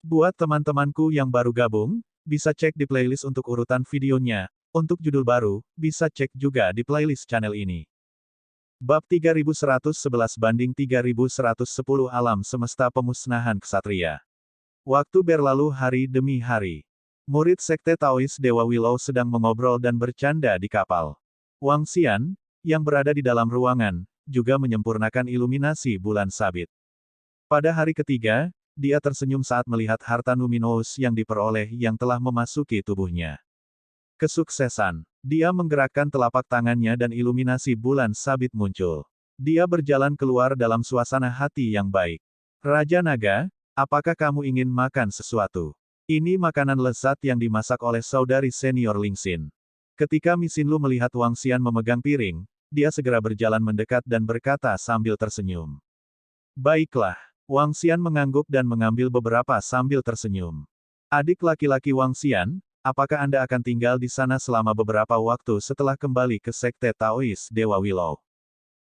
Buat teman-temanku yang baru gabung, bisa cek di playlist untuk urutan videonya. Untuk judul baru, bisa cek juga di playlist channel ini. Bab 3111 banding 3110 Alam Semesta Pemusnahan Ksatria. Waktu berlalu hari demi hari. Murid Sekte Taois Dewa Willow sedang mengobrol dan bercanda di kapal. Wang Xian, yang berada di dalam ruangan, juga menyempurnakan iluminasi bulan sabit. Pada hari ketiga, dia tersenyum saat melihat harta numinous yang diperoleh yang telah memasuki tubuhnya. Kesuksesan. Dia menggerakkan telapak tangannya dan iluminasi bulan sabit muncul. Dia berjalan keluar dalam suasana hati yang baik. Raja Naga, apakah kamu ingin makan sesuatu? Ini makanan lezat yang dimasak oleh saudari senior Lingxin. Ketika Misinlu melihat Wang Xian memegang piring, dia segera berjalan mendekat dan berkata sambil tersenyum. Baiklah. Wang Xian mengangguk dan mengambil beberapa sambil tersenyum. Adik laki-laki Wang Xian, apakah Anda akan tinggal di sana selama beberapa waktu setelah kembali ke Sekte Taois Dewa Willow?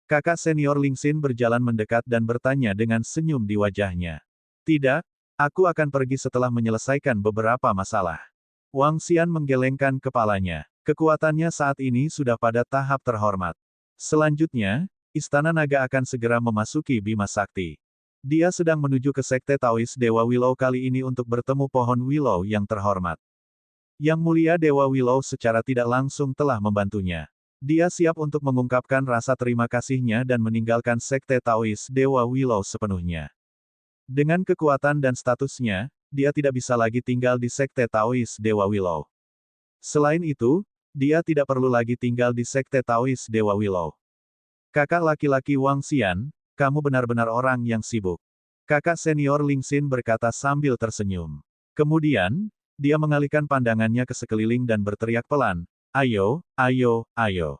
Kakak senior Lingxin berjalan mendekat dan bertanya dengan senyum di wajahnya. Tidak, aku akan pergi setelah menyelesaikan beberapa masalah. Wang Xian menggelengkan kepalanya. Kekuatannya saat ini sudah pada tahap terhormat. Selanjutnya, Istana Naga akan segera memasuki Bima Sakti. Dia sedang menuju ke Sekte Taois Dewa Willow kali ini untuk bertemu pohon Willow yang terhormat. Yang mulia Dewa Willow secara tidak langsung telah membantunya. Dia siap untuk mengungkapkan rasa terima kasihnya dan meninggalkan Sekte Taois Dewa Willow sepenuhnya. Dengan kekuatan dan statusnya, dia tidak bisa lagi tinggal di Sekte Taois Dewa Willow. Selain itu, dia tidak perlu lagi tinggal di Sekte Taois Dewa Willow. Kakak laki-laki Wang Xian, kamu benar-benar orang yang sibuk. Kakak senior Lingxin berkata sambil tersenyum. Kemudian, dia mengalihkan pandangannya ke sekeliling dan berteriak pelan, ayo, ayo, ayo.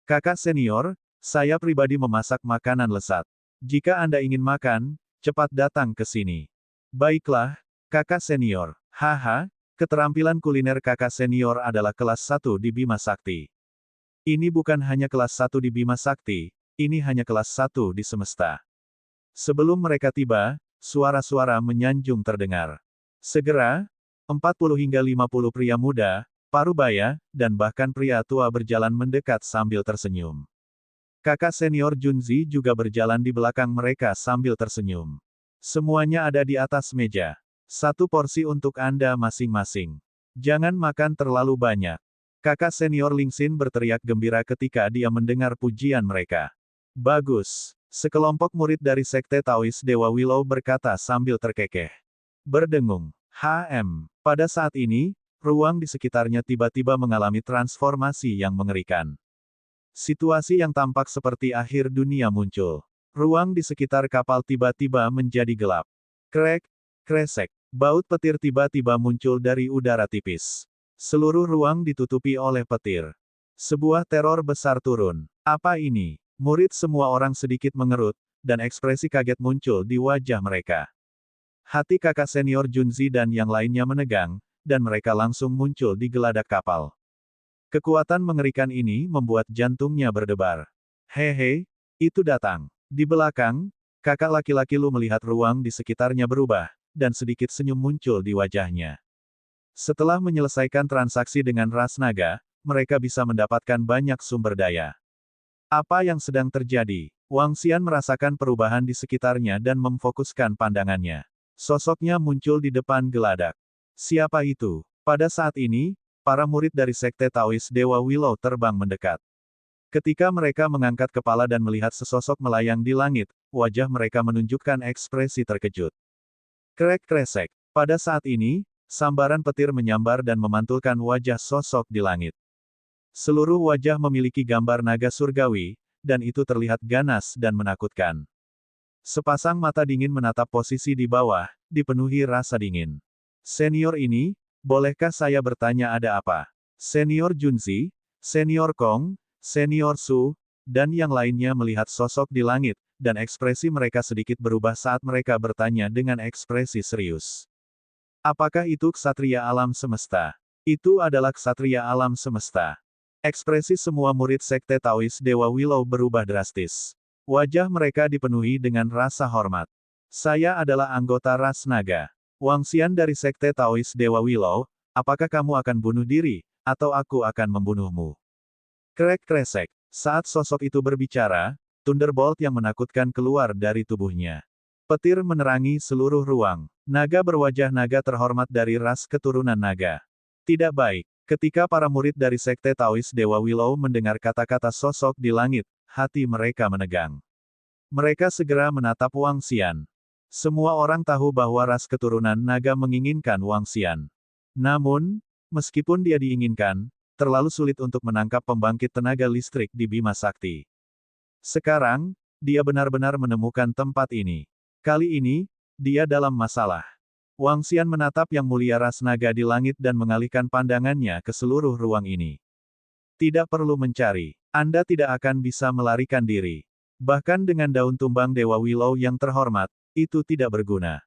Kakak senior, saya pribadi memasak makanan lezat. Jika Anda ingin makan, cepat datang ke sini. Baiklah, kakak senior. Haha, keterampilan kuliner kakak senior adalah kelas 1 di Bima Sakti. Ini bukan hanya kelas 1 di Bima Sakti, ini hanya kelas 1 di semesta. Sebelum mereka tiba, suara-suara menyanjung terdengar. Segera, 40 hingga 50 pria muda, parubaya, dan bahkan pria tua berjalan mendekat sambil tersenyum. Kakak senior Junzi juga berjalan di belakang mereka sambil tersenyum. Semuanya ada di atas meja. Satu porsi untuk Anda masing-masing. Jangan makan terlalu banyak. Kakak senior Lingxin berteriak gembira ketika dia mendengar pujian mereka. Bagus. Sekelompok murid dari Sekte Taois Dewa Willow berkata sambil terkekeh. Berdengung. Pada saat ini, ruang di sekitarnya tiba-tiba mengalami transformasi yang mengerikan. Situasi yang tampak seperti akhir dunia muncul. Ruang di sekitar kapal tiba-tiba menjadi gelap. Krek, kresek. Baut petir tiba-tiba muncul dari udara tipis. Seluruh ruang ditutupi oleh petir. Sebuah teror besar turun. Apa ini? Murid semua orang sedikit mengerut, dan ekspresi kaget muncul di wajah mereka. Hati kakak senior Junzi dan yang lainnya menegang, dan mereka langsung muncul di geladak kapal. Kekuatan mengerikan ini membuat jantungnya berdebar. Hehe, itu datang. Di belakang, kakak laki-laki Lu melihat ruang di sekitarnya berubah, dan sedikit senyum muncul di wajahnya. Setelah menyelesaikan transaksi dengan ras naga, mereka bisa mendapatkan banyak sumber daya. Apa yang sedang terjadi? Wang Xian merasakan perubahan di sekitarnya dan memfokuskan pandangannya. Sosoknya muncul di depan geladak. Siapa itu? Pada saat ini, para murid dari Sekte Taois Dewa Willow terbang mendekat. Ketika mereka mengangkat kepala dan melihat sesosok melayang di langit, wajah mereka menunjukkan ekspresi terkejut. Krek-kresek. Pada saat ini, sambaran petir menyambar dan memantulkan wajah sosok di langit. Seluruh wajah memiliki gambar naga surgawi, dan itu terlihat ganas dan menakutkan. Sepasang mata dingin menatap posisi di bawah, dipenuhi rasa dingin. Senior ini, bolehkah saya bertanya ada apa? Senior Junzi, Senior Kong, Senior Su, dan yang lainnya melihat sosok di langit, dan ekspresi mereka sedikit berubah saat mereka bertanya dengan ekspresi serius. Apakah itu ksatria alam semesta? Itu adalah ksatria alam semesta. Ekspresi semua murid Sekte Taois Dewa Willow berubah drastis. Wajah mereka dipenuhi dengan rasa hormat. Saya adalah anggota ras naga. Wang Xian dari Sekte Taois Dewa Willow, apakah kamu akan bunuh diri, atau aku akan membunuhmu? Krek-kresek. Saat sosok itu berbicara, Thunderbolt yang menakutkan keluar dari tubuhnya. Petir menerangi seluruh ruang. Naga berwajah naga terhormat dari ras keturunan naga. Tidak baik. Ketika para murid dari Sekte Taois Dewa Willow mendengar kata-kata sosok di langit, hati mereka menegang. Mereka segera menatap Wang Xian. Semua orang tahu bahwa ras keturunan naga menginginkan Wang Xian. Namun, meskipun dia diinginkan, terlalu sulit untuk menangkap pembangkit tenaga listrik di Bima Sakti. Sekarang, dia benar-benar menemukan tempat ini. Kali ini, dia dalam masalah. Wang Xian menatap Yang Mulia ras naga di langit dan mengalihkan pandangannya ke seluruh ruang ini. Tidak perlu mencari. Anda tidak akan bisa melarikan diri. Bahkan dengan daun tumbang Dewa Willow yang terhormat, itu tidak berguna.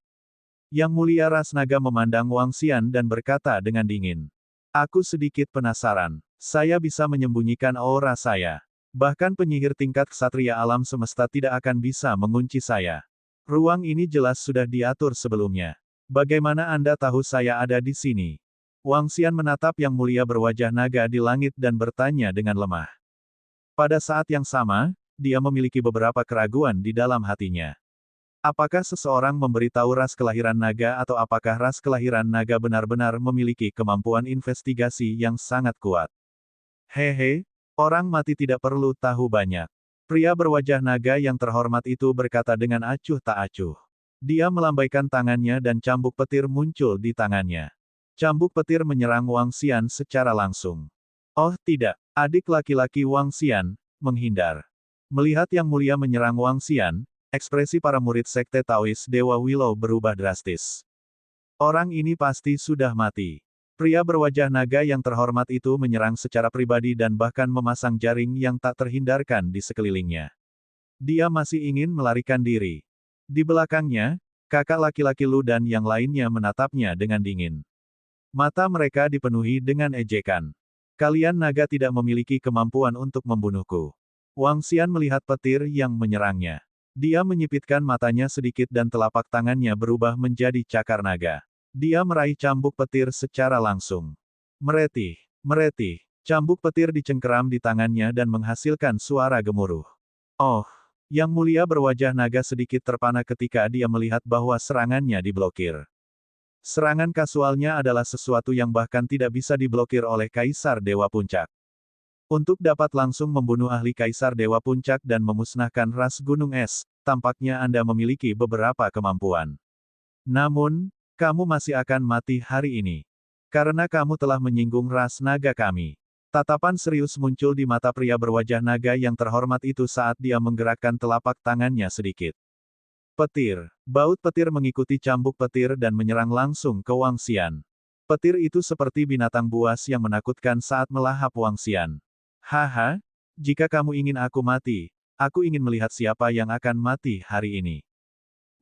Yang Mulia ras naga memandang Wang Xian dan berkata dengan dingin. Aku sedikit penasaran. Saya bisa menyembunyikan aura saya. Bahkan penyihir tingkat ksatria alam semesta tidak akan bisa mengunci saya. Ruang ini jelas sudah diatur sebelumnya. Bagaimana Anda tahu saya ada di sini? Wang Xian menatap Yang Mulia berwajah naga di langit dan bertanya dengan lemah. Pada saat yang sama, dia memiliki beberapa keraguan di dalam hatinya. Apakah seseorang memberitahu ras kelahiran naga atau apakah ras kelahiran naga benar-benar memiliki kemampuan investigasi yang sangat kuat? Hehe, orang mati tidak perlu tahu banyak. Pria berwajah naga yang terhormat itu berkata dengan acuh tak acuh. Dia melambaikan tangannya dan cambuk petir muncul di tangannya. Cambuk petir menyerang Wang Xian secara langsung. Oh tidak, adik laki-laki Wang Xian, menghindar. Melihat Yang Mulia menyerang Wang Xian, ekspresi para murid Sekte Taois Dewa Willow berubah drastis. Orang ini pasti sudah mati. Pria berwajah naga yang terhormat itu menyerang secara pribadi dan bahkan memasang jaring yang tak terhindarkan di sekelilingnya. Dia masih ingin melarikan diri. Di belakangnya, kakak laki-laki Lu dan yang lainnya menatapnya dengan dingin. Mata mereka dipenuhi dengan ejekan. Kalian naga tidak memiliki kemampuan untuk membunuhku. Wang Xian melihat petir yang menyerangnya. Dia menyipitkan matanya sedikit dan telapak tangannya berubah menjadi cakar naga. Dia meraih cambuk petir secara langsung. Meretih, meretih. Cambuk petir dicengkeram di tangannya dan menghasilkan suara gemuruh. Oh, Yang Mulia berwajah naga sedikit terpana ketika dia melihat bahwa serangannya diblokir. Serangan kasualnya adalah sesuatu yang bahkan tidak bisa diblokir oleh Kaisar Dewa Puncak. Untuk dapat langsung membunuh ahli Kaisar Dewa Puncak dan memusnahkan ras Gunung Es, tampaknya Anda memiliki beberapa kemampuan. Namun, kamu masih akan mati hari ini. Karena kamu telah menyinggung ras naga kami. Tatapan serius muncul di mata pria berwajah naga yang terhormat itu saat dia menggerakkan telapak tangannya sedikit. Petir. Baut petir mengikuti cambuk petir dan menyerang langsung ke Wang Xian. Petir itu seperti binatang buas yang menakutkan saat melahap Wang Xian. Haha, jika kamu ingin aku mati, aku ingin melihat siapa yang akan mati hari ini.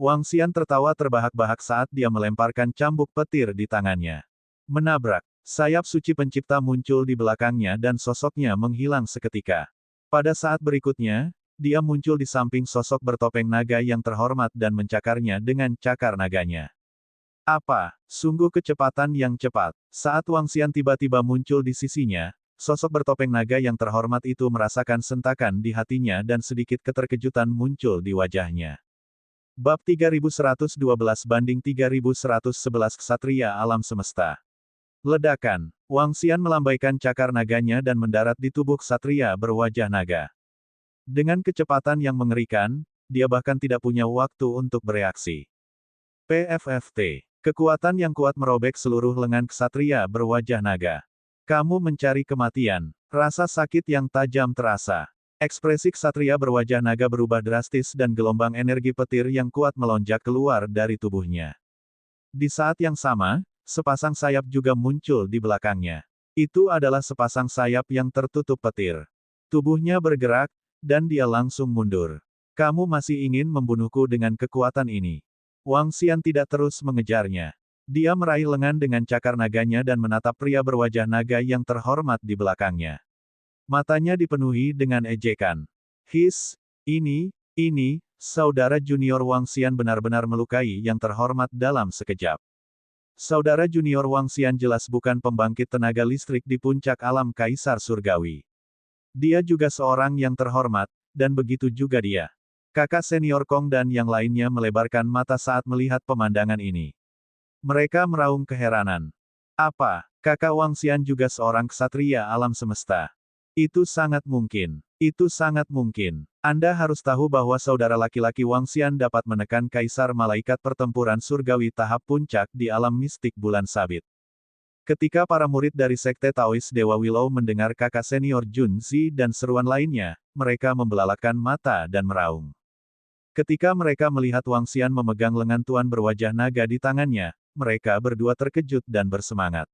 Wang Xian tertawa terbahak-bahak saat dia melemparkan cambuk petir di tangannya. Menabrak, sayap suci pencipta muncul di belakangnya dan sosoknya menghilang seketika. Pada saat berikutnya, dia muncul di samping sosok bertopeng naga yang terhormat dan mencakarnya dengan cakar naganya. Apa? Sungguh kecepatan yang cepat. Saat Wang Xian tiba-tiba muncul di sisinya, sosok bertopeng naga yang terhormat itu merasakan sentakan di hatinya dan sedikit keterkejutan muncul di wajahnya. Bab 3112 banding 3111 Ksatria Alam Semesta. Ledakan. Wang Xian melambaikan cakar naganya dan mendarat di tubuh ksatria berwajah naga. Dengan kecepatan yang mengerikan, dia bahkan tidak punya waktu untuk bereaksi. PFFT. Kekuatan yang kuat merobek seluruh lengan ksatria berwajah naga. Kamu mencari kematian. Rasa sakit yang tajam terasa. Ekspresi ksatria berwajah naga berubah drastis dan gelombang energi petir yang kuat melonjak keluar dari tubuhnya. Di saat yang sama, sepasang sayap juga muncul di belakangnya. Itu adalah sepasang sayap yang tertutup petir. Tubuhnya bergerak, dan dia langsung mundur. Kamu masih ingin membunuhku dengan kekuatan ini. Wang Xian tidak terus mengejarnya. Dia meraih lengan dengan cakar naganya dan menatap pria berwajah naga yang terhormat di belakangnya. Matanya dipenuhi dengan ejekan. Ini, saudara junior Wang Xian benar-benar melukai yang terhormat dalam sekejap. Saudara junior Wang Xian jelas bukan pembangkit tenaga listrik di puncak alam Kaisar Surgawi. Dia juga seorang yang terhormat, dan begitu juga dia. Kakak senior Kong dan yang lainnya melebarkan mata saat melihat pemandangan ini. Mereka meraung keheranan. Apa, kakak Wang Xian juga seorang ksatria alam semesta? Itu sangat mungkin. Itu sangat mungkin. Anda harus tahu bahwa saudara laki-laki Wang Xian dapat menekan Kaisar Malaikat Pertempuran Surgawi tahap puncak di alam mistik bulan sabit. Ketika para murid dari Sekte Taois Dewa Willow mendengar kakak senior Jun Zi dan seruan lainnya, mereka membelalakan mata dan meraung. Ketika mereka melihat Wang Xian memegang lengan tuan berwajah naga di tangannya, mereka berdua terkejut dan bersemangat.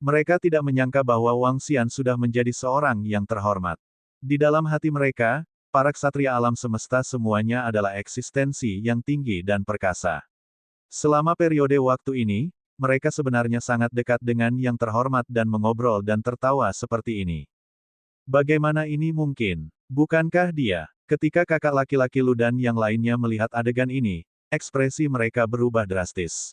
Mereka tidak menyangka bahwa Wang Xian sudah menjadi seorang yang terhormat. Di dalam hati mereka, para ksatria alam semesta semuanya adalah eksistensi yang tinggi dan perkasa. Selama periode waktu ini, mereka sebenarnya sangat dekat dengan yang terhormat dan mengobrol dan tertawa seperti ini. Bagaimana ini mungkin? Bukankah dia? Ketika kakak laki-laki Lu dan yang lainnya melihat adegan ini, ekspresi mereka berubah drastis.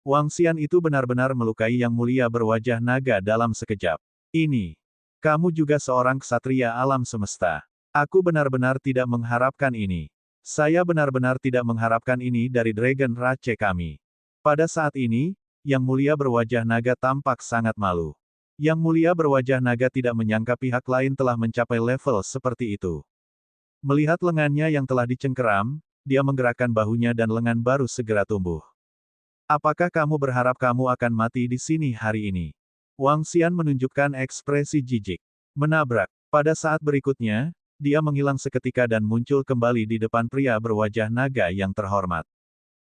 Wang Xian itu benar-benar melukai yang mulia berwajah naga dalam sekejap. Ini. Kamu juga seorang ksatria alam semesta. Aku benar-benar tidak mengharapkan ini. Saya benar-benar tidak mengharapkan ini dari Dragon Rache kami. Pada saat ini, yang mulia berwajah naga tampak sangat malu. Yang mulia berwajah naga tidak menyangka pihak lain telah mencapai level seperti itu. Melihat lengannya yang telah dicengkeram, dia menggerakkan bahunya dan lengan baru segera tumbuh. Apakah kamu berharap kamu akan mati di sini hari ini? Wang Xian menunjukkan ekspresi jijik. Menabrak. Pada saat berikutnya, dia menghilang seketika dan muncul kembali di depan pria berwajah naga yang terhormat.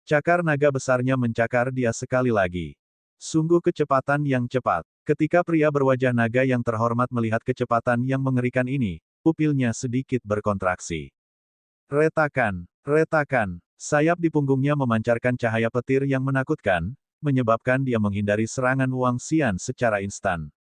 Cakar naga besarnya mencakar dia sekali lagi. Sungguh kecepatan yang cepat. Ketika pria berwajah naga yang terhormat melihat kecepatan yang mengerikan ini, pupilnya sedikit berkontraksi. Retakan, retakan. Sayap di punggungnya memancarkan cahaya petir yang menakutkan, menyebabkan dia menghindari serangan Wang Xian secara instan.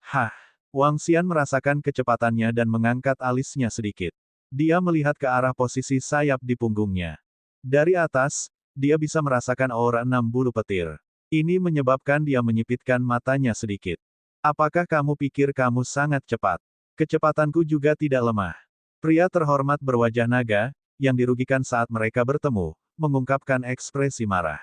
Hah! Wang Xian merasakan kecepatannya dan mengangkat alisnya sedikit. Dia melihat ke arah posisi sayap di punggungnya. Dari atas, dia bisa merasakan aura 6 bulu petir. Ini menyebabkan dia menyipitkan matanya sedikit. Apakah kamu pikir kamu sangat cepat? Kecepatanku juga tidak lemah. Pria terhormat berwajah naga, yang dirugikan saat mereka bertemu, mengungkapkan ekspresi marah.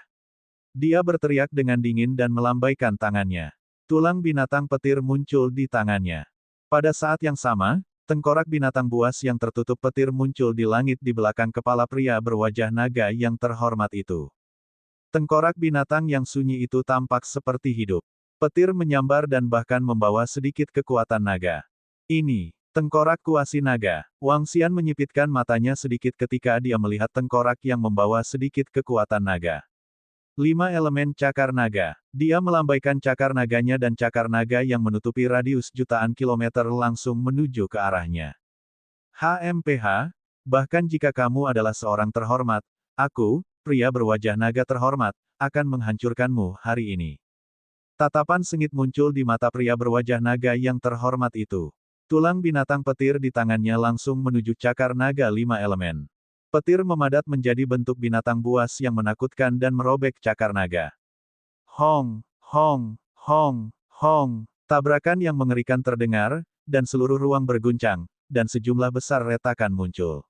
Dia berteriak dengan dingin dan melambaikan tangannya. Tulang binatang petir muncul di tangannya. Pada saat yang sama, tengkorak binatang buas yang tertutup petir muncul di langit di belakang kepala pria berwajah naga yang terhormat itu. Tengkorak binatang yang sunyi itu tampak seperti hidup. Petir menyambar dan bahkan membawa sedikit kekuatan naga. Ini. Tengkorak kuasi naga. Wang Xian menyipitkan matanya sedikit ketika dia melihat tengkorak yang membawa sedikit kekuatan naga. 5 elemen cakar naga. Dia melambaikan cakar naganya dan cakar naga yang menutupi radius jutaan kilometer langsung menuju ke arahnya. HMPH, bahkan jika kamu adalah seorang terhormat, aku, pria berwajah naga terhormat, akan menghancurkanmu hari ini. Tatapan sengit muncul di mata pria berwajah naga yang terhormat itu. Tulang binatang petir di tangannya langsung menuju cakar naga 5 elemen. Petir memadat menjadi bentuk binatang buas yang menakutkan dan merobek cakar naga. Hong, hong, hong, hong. Tabrakan yang mengerikan terdengar, dan seluruh ruang berguncang, dan sejumlah besar retakan muncul.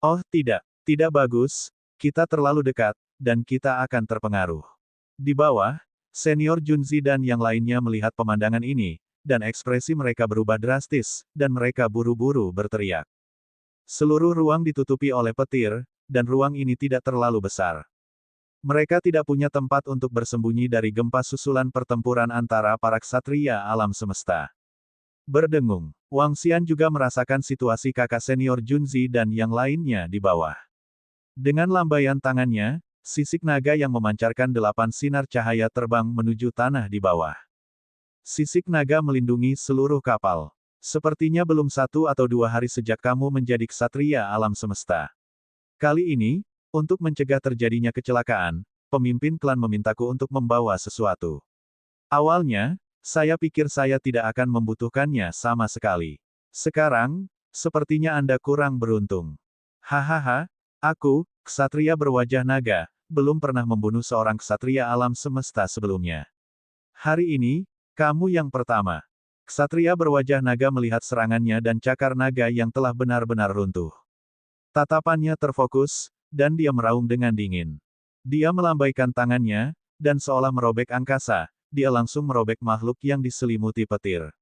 Oh tidak, tidak bagus, kita terlalu dekat, dan kita akan terpengaruh. Di bawah, senior Junzi dan yang lainnya melihat pemandangan ini, dan ekspresi mereka berubah drastis, dan mereka buru-buru berteriak. Seluruh ruang ditutupi oleh petir, dan ruang ini tidak terlalu besar. Mereka tidak punya tempat untuk bersembunyi dari gempa susulan pertempuran antara para ksatria alam semesta. Berdengung, Wang Xian juga merasakan situasi kakak senior Junzi dan yang lainnya di bawah. Dengan lambaian tangannya, sisik naga yang memancarkan 8 sinar cahaya terbang menuju tanah di bawah. Sisik naga melindungi seluruh kapal. Sepertinya belum 1 atau 2 hari sejak kamu menjadi ksatria alam semesta. Kali ini, untuk mencegah terjadinya kecelakaan, pemimpin klan memintaku untuk membawa sesuatu. Awalnya, saya pikir saya tidak akan membutuhkannya sama sekali. Sekarang, sepertinya Anda kurang beruntung. Hahaha, aku, ksatria berwajah naga, belum pernah membunuh seorang ksatria alam semesta sebelumnya. Hari ini, kamu yang pertama. Ksatria berwajah naga melihat serangannya dan cakar naga yang telah benar-benar runtuh. Tatapannya terfokus, dan dia meraung dengan dingin. Dia melambaikan tangannya, dan seolah merobek angkasa, dia langsung merobek makhluk yang diselimuti petir.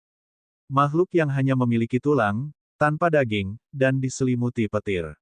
Makhluk yang hanya memiliki tulang, tanpa daging, dan diselimuti petir.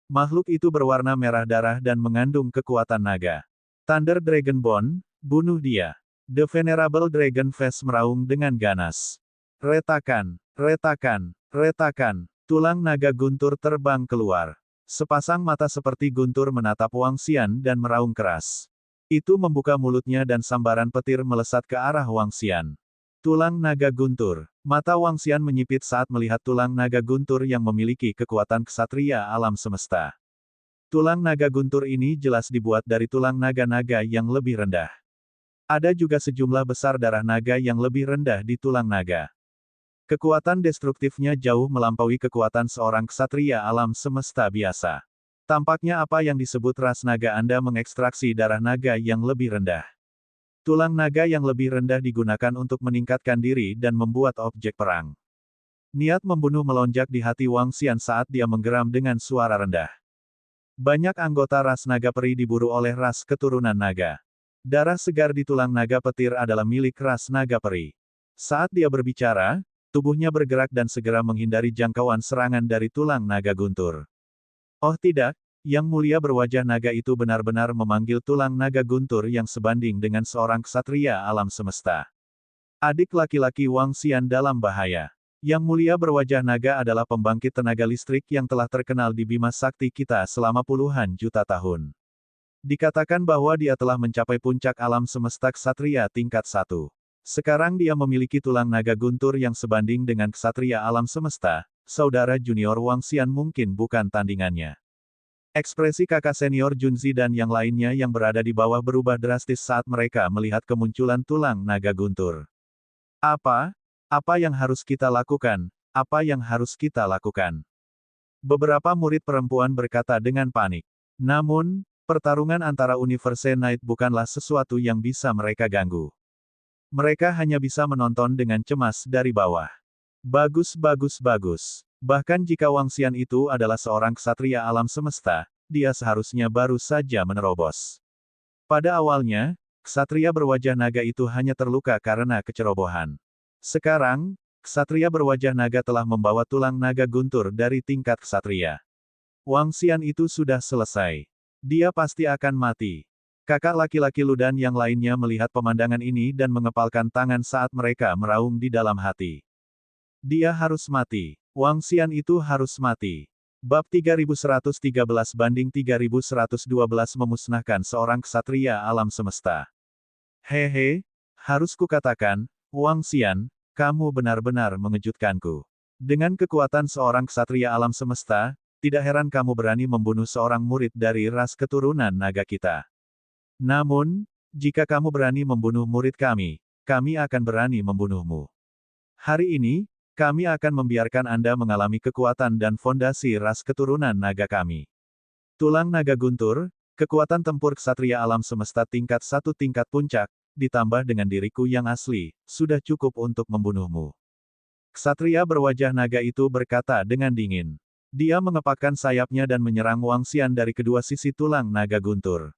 Makhluk itu berwarna merah darah dan mengandung kekuatan naga. Thunder Dragonborn, bunuh dia. The Venerable Dragon Face meraung dengan ganas. Retakan, retakan, retakan. Tulang naga guntur terbang keluar. Sepasang mata seperti guntur menatap Wang Xian dan meraung keras. Itu membuka mulutnya dan sambaran petir melesat ke arah Wang Xian. Tulang naga guntur. Mata Wang Xian menyipit saat melihat tulang naga guntur yang memiliki kekuatan ksatria alam semesta. Tulang naga guntur ini jelas dibuat dari tulang naga-naga yang lebih rendah. Ada juga sejumlah besar darah naga yang lebih rendah di tulang naga. Kekuatan destruktifnya jauh melampaui kekuatan seorang ksatria alam semesta biasa. Tampaknya apa yang disebut ras naga Anda mengekstraksi darah naga yang lebih rendah. Tulang naga yang lebih rendah digunakan untuk meningkatkan diri dan membuat objek perang. Niat membunuh melonjak di hati Wang Xian saat dia menggeram dengan suara rendah. Banyak anggota ras naga peri diburu oleh ras keturunan naga. Darah segar di tulang naga petir adalah milik ras naga peri. Saat dia berbicara, tubuhnya bergerak dan segera menghindari jangkauan serangan dari tulang naga guntur. Oh tidak, Yang Mulia berwajah naga itu benar-benar memanggil tulang naga guntur yang sebanding dengan seorang ksatria alam semesta. Adik laki-laki Wang Xian dalam bahaya. Yang Mulia berwajah naga adalah pembangkit tenaga listrik yang telah terkenal di Bima Sakti kita selama puluhan juta tahun. Dikatakan bahwa dia telah mencapai puncak alam semesta ksatria tingkat 1. Sekarang dia memiliki tulang naga guntur yang sebanding dengan ksatria alam semesta, saudara junior Wang Xian mungkin bukan tandingannya. Ekspresi kakak senior Junzi dan yang lainnya yang berada di bawah berubah drastis saat mereka melihat kemunculan tulang naga guntur. Apa? Apa yang harus kita lakukan? Apa yang harus kita lakukan? Beberapa murid perempuan berkata dengan panik. Namun, pertarungan antara Universe Knight bukanlah sesuatu yang bisa mereka ganggu. Mereka hanya bisa menonton dengan cemas dari bawah. Bagus bagus bagus. Bahkan jika Wang Xian itu adalah seorang ksatria alam semesta, dia seharusnya baru saja menerobos. Pada awalnya, ksatria berwajah naga itu hanya terluka karena kecerobohan. Sekarang, ksatria berwajah naga telah membawa tulang naga guntur dari tingkat ksatria. Wang Xian itu sudah selesai. Dia pasti akan mati. Kakak laki-laki Ludan yang lainnya melihat pemandangan ini dan mengepalkan tangan saat mereka meraung di dalam hati. Dia harus mati. Wang Xian itu harus mati. Bab 3113 banding 3112 memusnahkan seorang ksatria alam semesta. Hehe, harus kukatakan, Wang Xian, kamu benar-benar mengejutkanku. Dengan kekuatan seorang ksatria alam semesta, tidak heran kamu berani membunuh seorang murid dari ras keturunan naga kita. Namun, jika kamu berani membunuh murid kami akan berani membunuhmu. Hari ini, kami akan membiarkan Anda mengalami kekuatan dan fondasi ras keturunan naga kami. Tulang naga guntur, kekuatan tempur ksatria alam semesta tingkat 1 tingkat puncak, ditambah dengan diriku yang asli, sudah cukup untuk membunuhmu. Ksatria berwajah naga itu berkata dengan dingin. Dia mengepakkan sayapnya dan menyerang Wang Xian dari kedua sisi tulang naga guntur.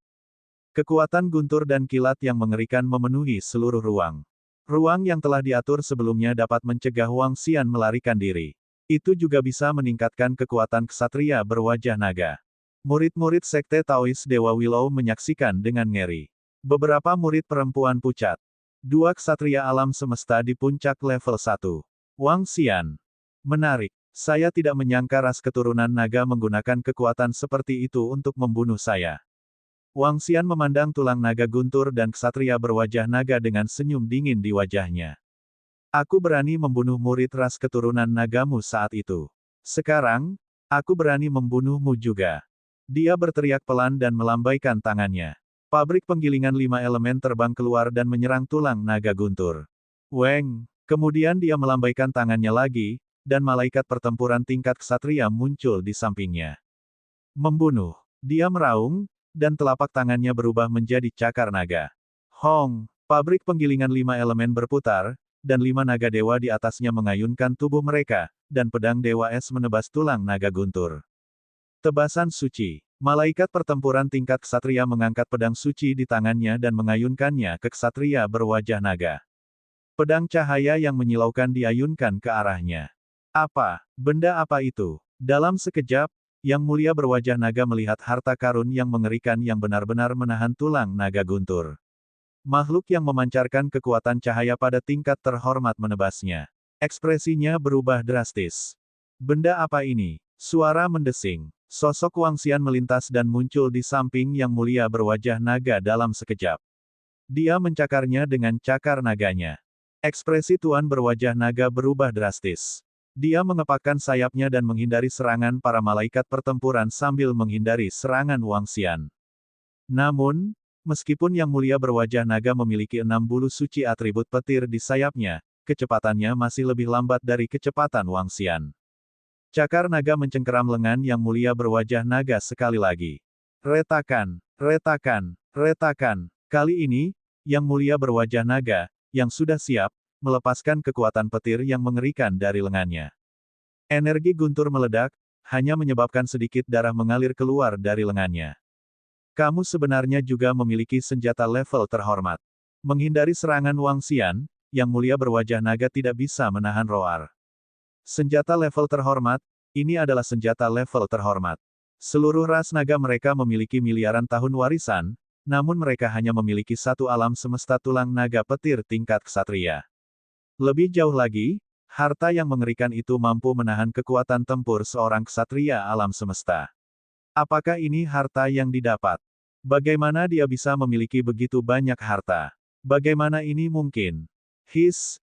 Kekuatan guntur dan kilat yang mengerikan memenuhi seluruh ruang. Ruang yang telah diatur sebelumnya dapat mencegah Wang Xian melarikan diri. Itu juga bisa meningkatkan kekuatan ksatria berwajah naga. Murid-murid Sekte Taois Dewa Willow menyaksikan dengan ngeri. Beberapa murid perempuan pucat. 2 ksatria alam semesta di puncak level 1. Wang Xian. Menarik. Saya tidak menyangka ras keturunan naga menggunakan kekuatan seperti itu untuk membunuh saya. Wang Xian memandang tulang naga guntur dan ksatria berwajah naga dengan senyum dingin di wajahnya. Aku berani membunuh murid ras keturunan nagamu saat itu. Sekarang, aku berani membunuhmu juga. Dia berteriak pelan dan melambaikan tangannya. Pabrik penggilingan 5 elemen terbang keluar dan menyerang tulang naga guntur. Weng! Kemudian dia melambaikan tangannya lagi, dan malaikat pertempuran tingkat ksatria muncul di sampingnya. Membunuh. Dia meraung, dan telapak tangannya berubah menjadi cakar naga. Hong! Pabrik penggilingan 5 elemen berputar, dan 5 naga dewa di atasnya mengayunkan tubuh mereka, dan pedang Dewa Es menebas tulang naga guntur. Tebasan suci. Malaikat pertempuran tingkat ksatria mengangkat pedang suci di tangannya dan mengayunkannya ke ksatria berwajah naga. Pedang cahaya yang menyilaukan diayunkan ke arahnya. Apa? Benda apa itu? Dalam sekejap, Yang Mulia berwajah naga melihat harta karun yang mengerikan yang benar-benar menahan tulang naga guntur. Makhluk yang memancarkan kekuatan cahaya pada tingkat terhormat menebasnya. Ekspresinya berubah drastis. Benda apa ini? Suara mendesing. Sosok Wangxian melintas dan muncul di samping Yang Mulia berwajah naga dalam sekejap. Dia mencakarnya dengan cakar naganya. Ekspresi Tuan berwajah naga berubah drastis. Dia mengepakkan sayapnya dan menghindari serangan para malaikat pertempuran sambil menghindari serangan Wangxian. Namun, meskipun Yang Mulia berwajah naga memiliki 6 bulu suci atribut petir di sayapnya, kecepatannya masih lebih lambat dari kecepatan Wangxian. Cakar naga mencengkeram lengan Yang Mulia berwajah naga sekali lagi. Retakan, retakan, retakan. Kali ini, Yang Mulia berwajah naga, yang sudah siap, melepaskan kekuatan petir yang mengerikan dari lengannya. Energi guntur meledak, hanya menyebabkan sedikit darah mengalir keluar dari lengannya. Kamu sebenarnya juga memiliki senjata level terhormat. Menghindari serangan Wangxian, Yang Mulia berwajah naga tidak bisa menahan roar. Senjata level terhormat, ini adalah senjata level terhormat. Seluruh ras naga mereka memiliki miliaran tahun warisan, namun mereka hanya memiliki satu alam semesta tulang naga petir tingkat ksatria. Lebih jauh lagi, harta yang mengerikan itu mampu menahan kekuatan tempur seorang ksatria alam semesta. Apakah ini harta yang didapat? Bagaimana dia bisa memiliki begitu banyak harta? Bagaimana ini mungkin?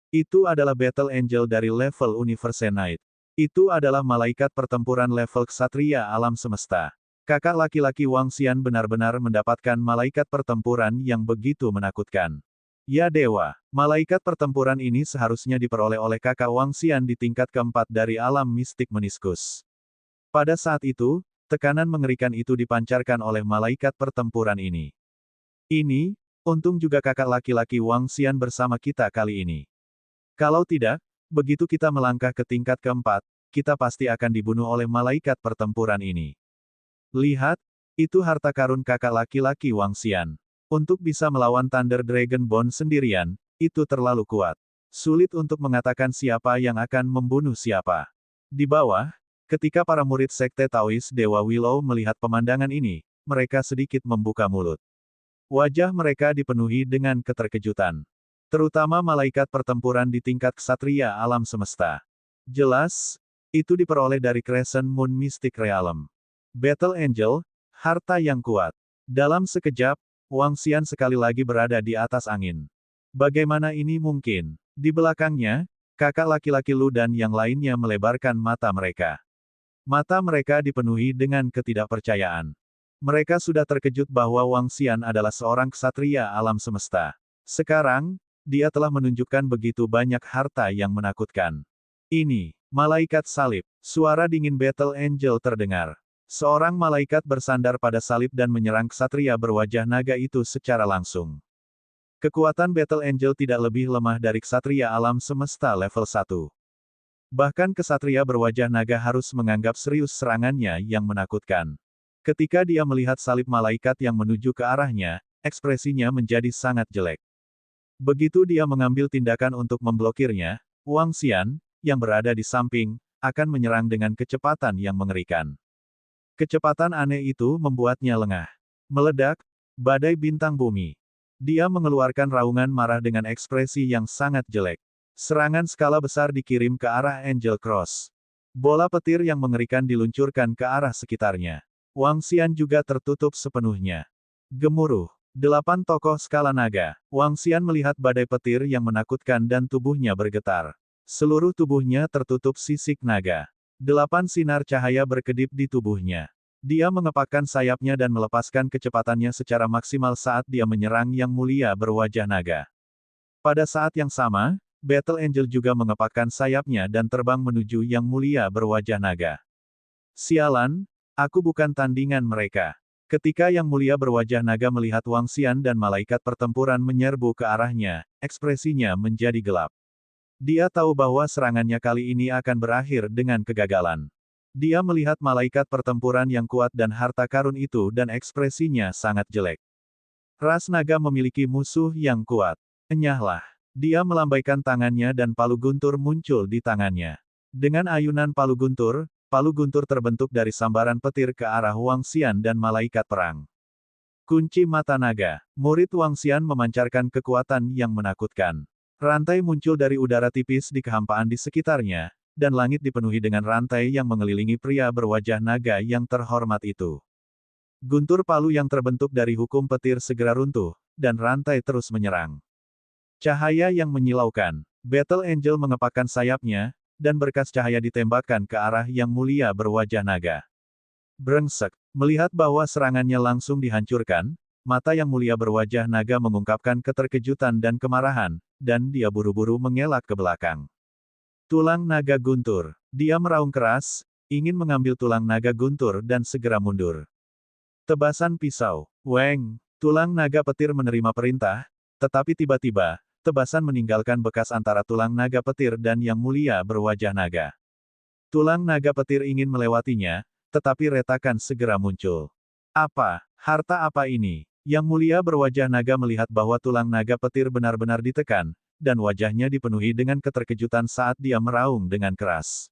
Itu adalah Battle Angel dari level Universe Night. Itu adalah malaikat pertempuran level ksatria alam semesta. Kakak laki-laki Wangxian benar-benar mendapatkan malaikat pertempuran yang begitu menakutkan. Ya dewa, malaikat pertempuran ini seharusnya diperoleh oleh kakak Wangxian di tingkat keempat dari alam mistik meniskus. Pada saat itu, tekanan mengerikan itu dipancarkan oleh malaikat pertempuran ini. Ini, untung juga kakak laki-laki Wangxian bersama kita kali ini. Kalau tidak, begitu kita melangkah ke tingkat keempat, kita pasti akan dibunuh oleh malaikat pertempuran ini. Lihat, itu harta karun kakak laki-laki Wangxian. Untuk bisa melawan Thunder Dragon Bone sendirian, itu terlalu kuat. Sulit untuk mengatakan siapa yang akan membunuh siapa. Di bawah, ketika para murid Sekte Taois Dewa Willow melihat pemandangan ini, mereka sedikit membuka mulut. Wajah mereka dipenuhi dengan keterkejutan. Terutama malaikat pertempuran di tingkat ksatria alam semesta. Jelas, itu diperoleh dari Crescent Moon Mystic Realm. Battle Angel, harta yang kuat. Dalam sekejap, Wangxian sekali lagi berada di atas angin. Bagaimana ini mungkin? Di belakangnya, kakak laki-laki Lu dan yang lainnya melebarkan mata mereka. Mata mereka dipenuhi dengan ketidakpercayaan. Mereka sudah terkejut bahwa Wangxian adalah seorang ksatria alam semesta. Sekarang, dia telah menunjukkan begitu banyak harta yang menakutkan. Ini, malaikat salib. Suara dingin Battle Angel terdengar. Seorang malaikat bersandar pada salib dan menyerang ksatria berwajah naga itu secara langsung. Kekuatan Battle Angel tidak lebih lemah dari ksatria alam semesta level 1. Bahkan ksatria berwajah naga harus menganggap serius serangannya yang menakutkan. Ketika dia melihat salib malaikat yang menuju ke arahnya, ekspresinya menjadi sangat jelek. Begitu dia mengambil tindakan untuk memblokirnya, Wangxian, yang berada di samping, akan menyerang dengan kecepatan yang mengerikan. Kecepatan aneh itu membuatnya lengah. Meledak, badai bintang bumi. Dia mengeluarkan raungan marah dengan ekspresi yang sangat jelek. Serangan skala besar dikirim ke arah Angel Cross. Bola petir yang mengerikan diluncurkan ke arah sekitarnya. Wangxian juga tertutup sepenuhnya. Gemuruh. 8 tokoh skala naga. Wangxian melihat badai petir yang menakutkan dan tubuhnya bergetar. Seluruh tubuhnya tertutup sisik naga. 8 sinar cahaya berkedip di tubuhnya. Dia mengepakkan sayapnya dan melepaskan kecepatannya secara maksimal saat dia menyerang Yang Mulia berwajah naga. Pada saat yang sama, Battle Angel juga mengepakkan sayapnya dan terbang menuju Yang Mulia berwajah naga. Sialan, aku bukan tandingan mereka. Ketika Yang Mulia berwajah naga melihat Wang Xian dan malaikat pertempuran menyerbu ke arahnya, ekspresinya menjadi gelap. Dia tahu bahwa serangannya kali ini akan berakhir dengan kegagalan. Dia melihat malaikat pertempuran yang kuat dan harta karun itu dan ekspresinya sangat jelek. Ras naga memiliki musuh yang kuat. Enyahlah. Dia melambaikan tangannya dan palu guntur muncul di tangannya. Dengan ayunan palu guntur terbentuk dari sambaran petir ke arah Wang Xian dan malaikat perang. Kunci mata naga. Murid Wang Xian memancarkan kekuatan yang menakutkan. Rantai muncul dari udara tipis di kehampaan di sekitarnya, dan langit dipenuhi dengan rantai yang mengelilingi pria berwajah naga yang terhormat itu. Guntur palu yang terbentuk dari hukum petir segera runtuh, dan rantai terus menyerang. Cahaya yang menyilaukan. Battle Angel mengepakkan sayapnya, dan berkas cahaya ditembakkan ke arah Yang Mulia berwajah naga. Brengsek. Melihat bahwa serangannya langsung dihancurkan, mata Yang Mulia berwajah naga mengungkapkan keterkejutan dan kemarahan, dan dia buru-buru mengelak ke belakang. Tulang naga guntur. Dia meraung keras, ingin mengambil tulang naga guntur dan segera mundur. Tebasan pisau. Weng. Tulang naga petir menerima perintah, tetapi tiba-tiba, tebasan meninggalkan bekas antara tulang naga petir dan Yang Mulia berwajah naga. Tulang naga petir ingin melewatinya, tetapi retakan segera muncul. Apa? Harta apa ini? Yang Mulia berwajah naga melihat bahwa tulang naga petir benar-benar ditekan, dan wajahnya dipenuhi dengan keterkejutan saat dia meraung dengan keras.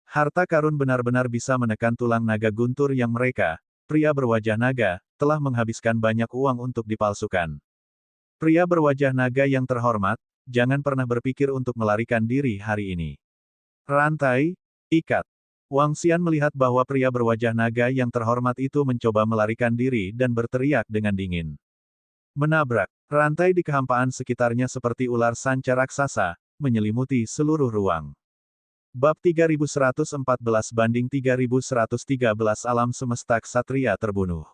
Harta karun benar-benar bisa menekan tulang naga guntur yang mereka, pria berwajah naga, telah menghabiskan banyak uang untuk dipalsukan. Pria berwajah naga yang terhormat, jangan pernah berpikir untuk melarikan diri hari ini. Rantai, ikat. Wang Xian melihat bahwa pria berwajah naga yang terhormat itu mencoba melarikan diri dan berteriak dengan dingin. Menabrak. Rantai di kehampaan sekitarnya seperti ular sanca raksasa, menyelimuti seluruh ruang. Bab 3114-3113 Alam semesta ksatria terbunuh.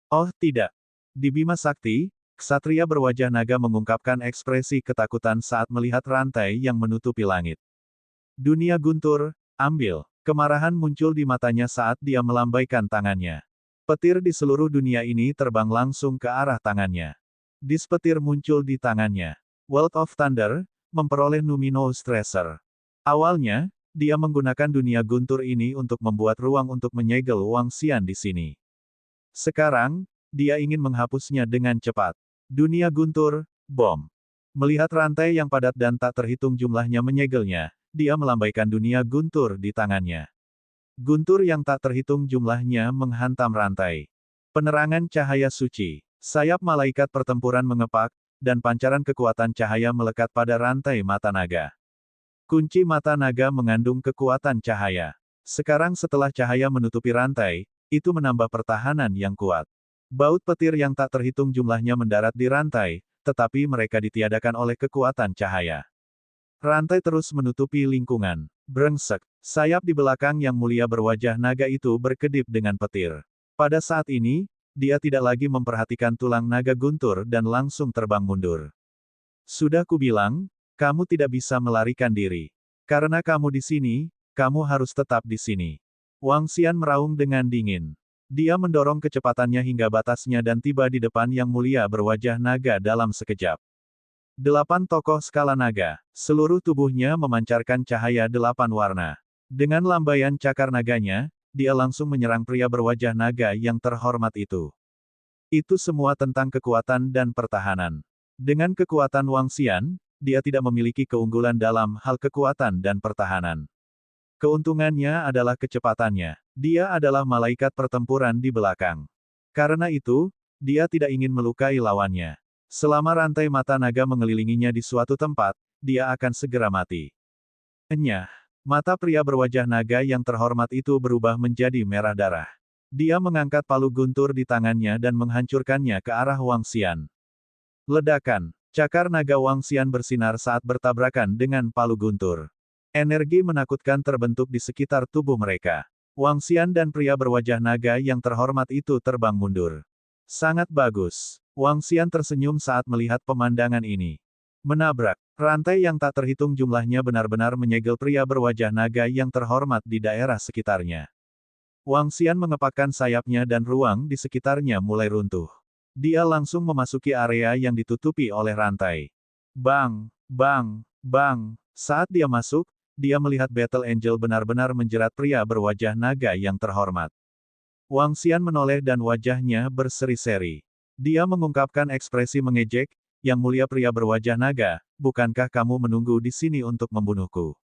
Oh tidak. Di Bima Sakti, ksatria berwajah naga mengungkapkan ekspresi ketakutan saat melihat rantai yang menutupi langit. Dunia guntur, ambil. Kemarahan muncul di matanya saat dia melambaikan tangannya. Petir di seluruh dunia ini terbang langsung ke arah tangannya. Dispetir muncul di tangannya. World of Thunder, memperoleh Luminous Tracer. Awalnya, dia menggunakan dunia guntur ini untuk membuat ruang untuk menyegel Wang Xian di sini. Sekarang, dia ingin menghapusnya dengan cepat. Dunia guntur, bom. Melihat rantai yang padat dan tak terhitung jumlahnya menyegelnya, dia melambaikan dunia guntur di tangannya. Guntur yang tak terhitung jumlahnya menghantam rantai. Penerangan cahaya suci. Sayap malaikat pertempuran mengepak, dan pancaran kekuatan cahaya melekat pada rantai mata naga. Kunci mata naga mengandung kekuatan cahaya. Sekarang setelah cahaya menutupi rantai, itu menambah pertahanan yang kuat. Baut petir yang tak terhitung jumlahnya mendarat di rantai, tetapi mereka ditiadakan oleh kekuatan cahaya. Rantai terus menutupi lingkungan. Brengsek. Sayap di belakang Yang Mulia berwajah naga itu berkedip dengan petir. Pada saat ini, dia tidak lagi memperhatikan tulang naga guntur dan langsung terbang mundur. Sudah kubilang, kamu tidak bisa melarikan diri. Karena kamu di sini, kamu harus tetap di sini. Wang Xian meraung dengan dingin. Dia mendorong kecepatannya hingga batasnya dan tiba di depan Yang Mulia berwajah naga dalam sekejap. 8 tokoh skala naga. Seluruh tubuhnya memancarkan cahaya 8 warna. Dengan lambaian cakar naganya, dia langsung menyerang pria berwajah naga yang terhormat itu. Itu semua tentang kekuatan dan pertahanan. Dengan kekuatan Wang Xian, dia tidak memiliki keunggulan dalam hal kekuatan dan pertahanan. Keuntungannya adalah kecepatannya. Dia adalah malaikat pertempuran di belakang. Karena itu, dia tidak ingin melukai lawannya. Selama rantai mata naga mengelilinginya di suatu tempat, dia akan segera mati. Enyah. Mata pria berwajah naga yang terhormat itu berubah menjadi merah darah. Dia mengangkat palu guntur di tangannya dan menghancurkannya ke arah Wang Xian. Ledakan. Cakar naga Wang Xian bersinar saat bertabrakan dengan palu guntur. Energi menakutkan terbentuk di sekitar tubuh mereka. Wang Xian dan pria berwajah naga yang terhormat itu terbang mundur. Sangat bagus. Wang Xian tersenyum saat melihat pemandangan ini. Menabrak. Rantai yang tak terhitung jumlahnya benar-benar menyegel pria berwajah naga yang terhormat di daerah sekitarnya. Wang Xian mengepakkan sayapnya dan ruang di sekitarnya mulai runtuh. Dia langsung memasuki area yang ditutupi oleh rantai. Bang, bang, bang. Saat dia masuk, dia melihat Battle Angel benar-benar menjerat pria berwajah naga yang terhormat. Wang Xian menoleh dan wajahnya berseri-seri. Dia mengungkapkan ekspresi mengejek, "Yang mulia pria berwajah naga, bukankah kamu menunggu di sini untuk membunuhku?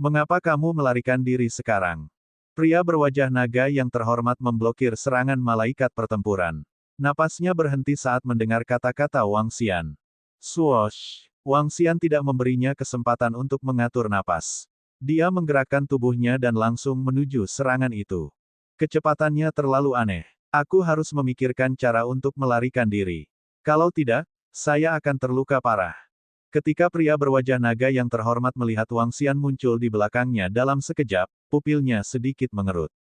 Mengapa kamu melarikan diri sekarang?" Pria berwajah naga yang terhormat memblokir serangan malaikat pertempuran. Napasnya berhenti saat mendengar kata-kata Wang Xian. Swoosh! Wang Xian tidak memberinya kesempatan untuk mengatur napas. Dia menggerakkan tubuhnya dan langsung menuju serangan itu. Kecepatannya terlalu aneh. Aku harus memikirkan cara untuk melarikan diri. Kalau tidak, saya akan terluka parah. Ketika pria berwajah naga yang terhormat melihat Wang Xian muncul di belakangnya dalam sekejap, pupilnya sedikit mengerut.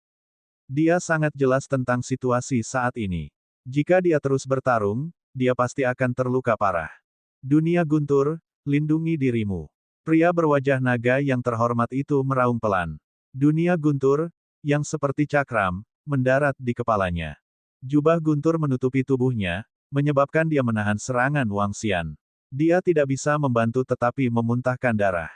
Dia sangat jelas tentang situasi saat ini. Jika dia terus bertarung, dia pasti akan terluka parah. Dunia guntur, lindungi dirimu. Pria berwajah naga yang terhormat itu meraung pelan. Dunia guntur, yang seperti cakram, mendarat di kepalanya. Jubah guntur menutupi tubuhnya, menyebabkan dia menahan serangan Wang Xian. Dia tidak bisa membantu tetapi memuntahkan darah.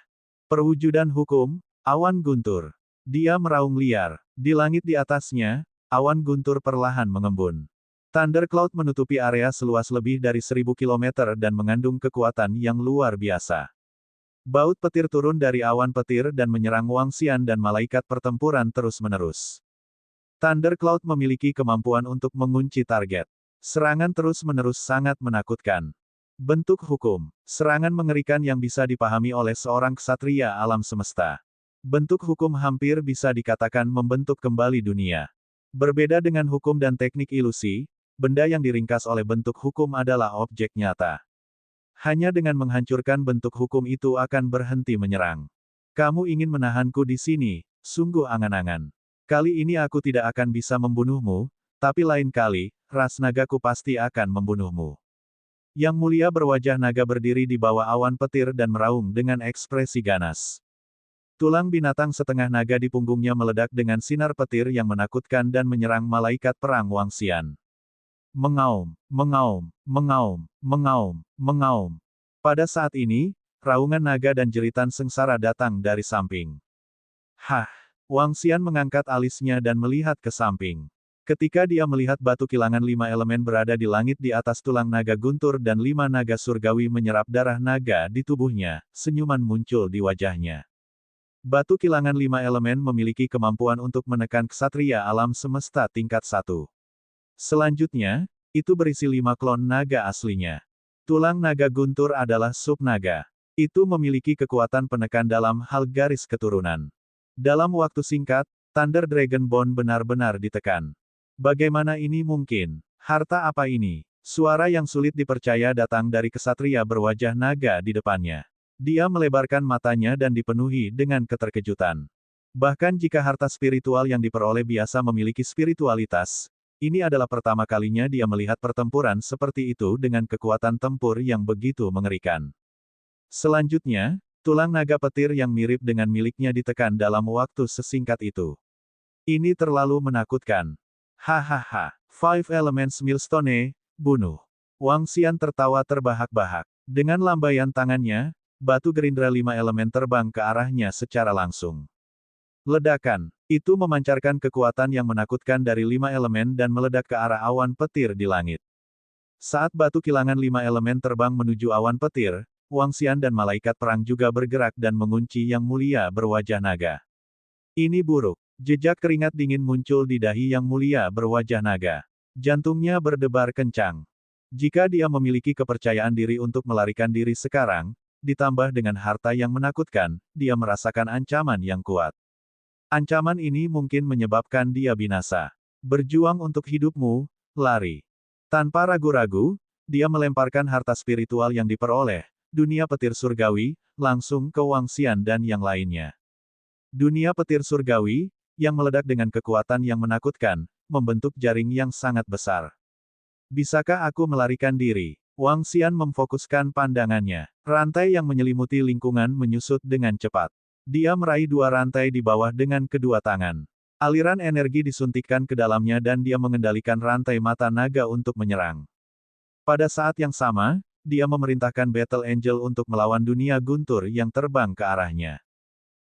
Perwujudan hukum, awan guntur. Dia meraung liar. Di langit di atasnya, awan guntur perlahan mengembun. Thundercloud menutupi area seluas lebih dari 1000 km dan mengandung kekuatan yang luar biasa. Baut petir turun dari awan petir dan menyerang Wang Xian dan malaikat pertempuran terus-menerus. Thundercloud memiliki kemampuan untuk mengunci target. Serangan terus-menerus sangat menakutkan. Bentuk hukum. Serangan mengerikan yang bisa dipahami oleh seorang ksatria alam semesta. Bentuk hukum hampir bisa dikatakan membentuk kembali dunia. Berbeda dengan hukum dan teknik ilusi, benda yang diringkas oleh bentuk hukum adalah objek nyata. Hanya dengan menghancurkan bentuk hukum itu akan berhenti menyerang. Kamu ingin menahanku di sini, sungguh angan-angan. Kali ini aku tidak akan bisa membunuhmu, tapi lain kali, ras nagaku pasti akan membunuhmu. Yang mulia berwajah naga berdiri di bawah awan petir dan meraung dengan ekspresi ganas. Tulang binatang setengah naga di punggungnya meledak dengan sinar petir yang menakutkan dan menyerang malaikat perang Wang Xian. Mengaum, mengaum, mengaum, mengaum, mengaum. Pada saat ini, raungan naga dan jeritan sengsara datang dari samping. Hah! Wang Xian mengangkat alisnya dan melihat ke samping. Ketika dia melihat batu kilangan 5 elemen berada di langit di atas tulang naga guntur dan 5 naga surgawi menyerap darah naga di tubuhnya, senyuman muncul di wajahnya. Batu kilangan 5 elemen memiliki kemampuan untuk menekan ksatria alam semesta tingkat 1. Selanjutnya, itu berisi 5 klon naga aslinya. Tulang naga guntur adalah sub naga. Itu memiliki kekuatan penekan dalam hal garis keturunan. Dalam waktu singkat, Thunder Dragon Bone benar-benar ditekan. Bagaimana ini mungkin? Harta apa ini? Suara yang sulit dipercaya datang dari ksatria berwajah naga di depannya. Dia melebarkan matanya dan dipenuhi dengan keterkejutan. Bahkan jika harta spiritual yang diperoleh biasa memiliki spiritualitas, ini adalah pertama kalinya dia melihat pertempuran seperti itu dengan kekuatan tempur yang begitu mengerikan. Selanjutnya, tulang naga petir yang mirip dengan miliknya ditekan dalam waktu sesingkat itu. Ini terlalu menakutkan. Hahaha. Five Elements Millstone, bunuh. Wang Xian tertawa terbahak-bahak. Dengan lambaian tangannya, batu gerindra 5 elemen terbang ke arahnya secara langsung. Ledakan. Itu memancarkan kekuatan yang menakutkan dari 5 elemen dan meledak ke arah awan petir di langit. Saat batu kilangan 5 elemen terbang menuju awan petir, Wang Xian dan malaikat perang juga bergerak dan mengunci yang mulia berwajah naga. Ini buruk. Jejak keringat dingin muncul di dahi yang mulia berwajah naga. Jantungnya berdebar kencang. Jika dia memiliki kepercayaan diri untuk melarikan diri sekarang, ditambah dengan harta yang menakutkan, dia merasakan ancaman yang kuat. Ancaman ini mungkin menyebabkan dia binasa. Berjuang untuk hidupmu, lari. Tanpa ragu-ragu, dia melemparkan harta spiritual yang diperoleh, dunia petir surgawi, langsung ke Wang Xian dan yang lainnya. Dunia petir surgawi, yang meledak dengan kekuatan yang menakutkan, membentuk jaring yang sangat besar. Bisakah aku melarikan diri? Wang Xian memfokuskan pandangannya. Rantai yang menyelimuti lingkungan menyusut dengan cepat. Dia meraih 2 rantai di bawah dengan kedua tangan. Aliran energi disuntikkan ke dalamnya dan dia mengendalikan rantai mata naga untuk menyerang. Pada saat yang sama, dia memerintahkan Battle Angel untuk melawan dunia guntur yang terbang ke arahnya.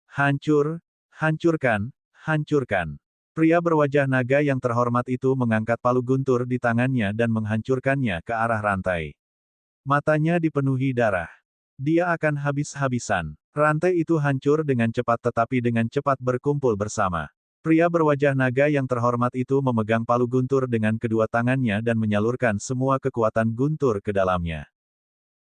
Hancur, hancurkan, hancurkan. Pria berwajah naga yang terhormat itu mengangkat palu guntur di tangannya dan menghancurkannya ke arah rantai. Matanya dipenuhi darah. Dia akan habis-habisan. Rantai itu hancur dengan cepat tetapi dengan cepat berkumpul bersama. Pria berwajah naga yang terhormat itu memegang palu guntur dengan kedua tangannya dan menyalurkan semua kekuatan guntur ke dalamnya.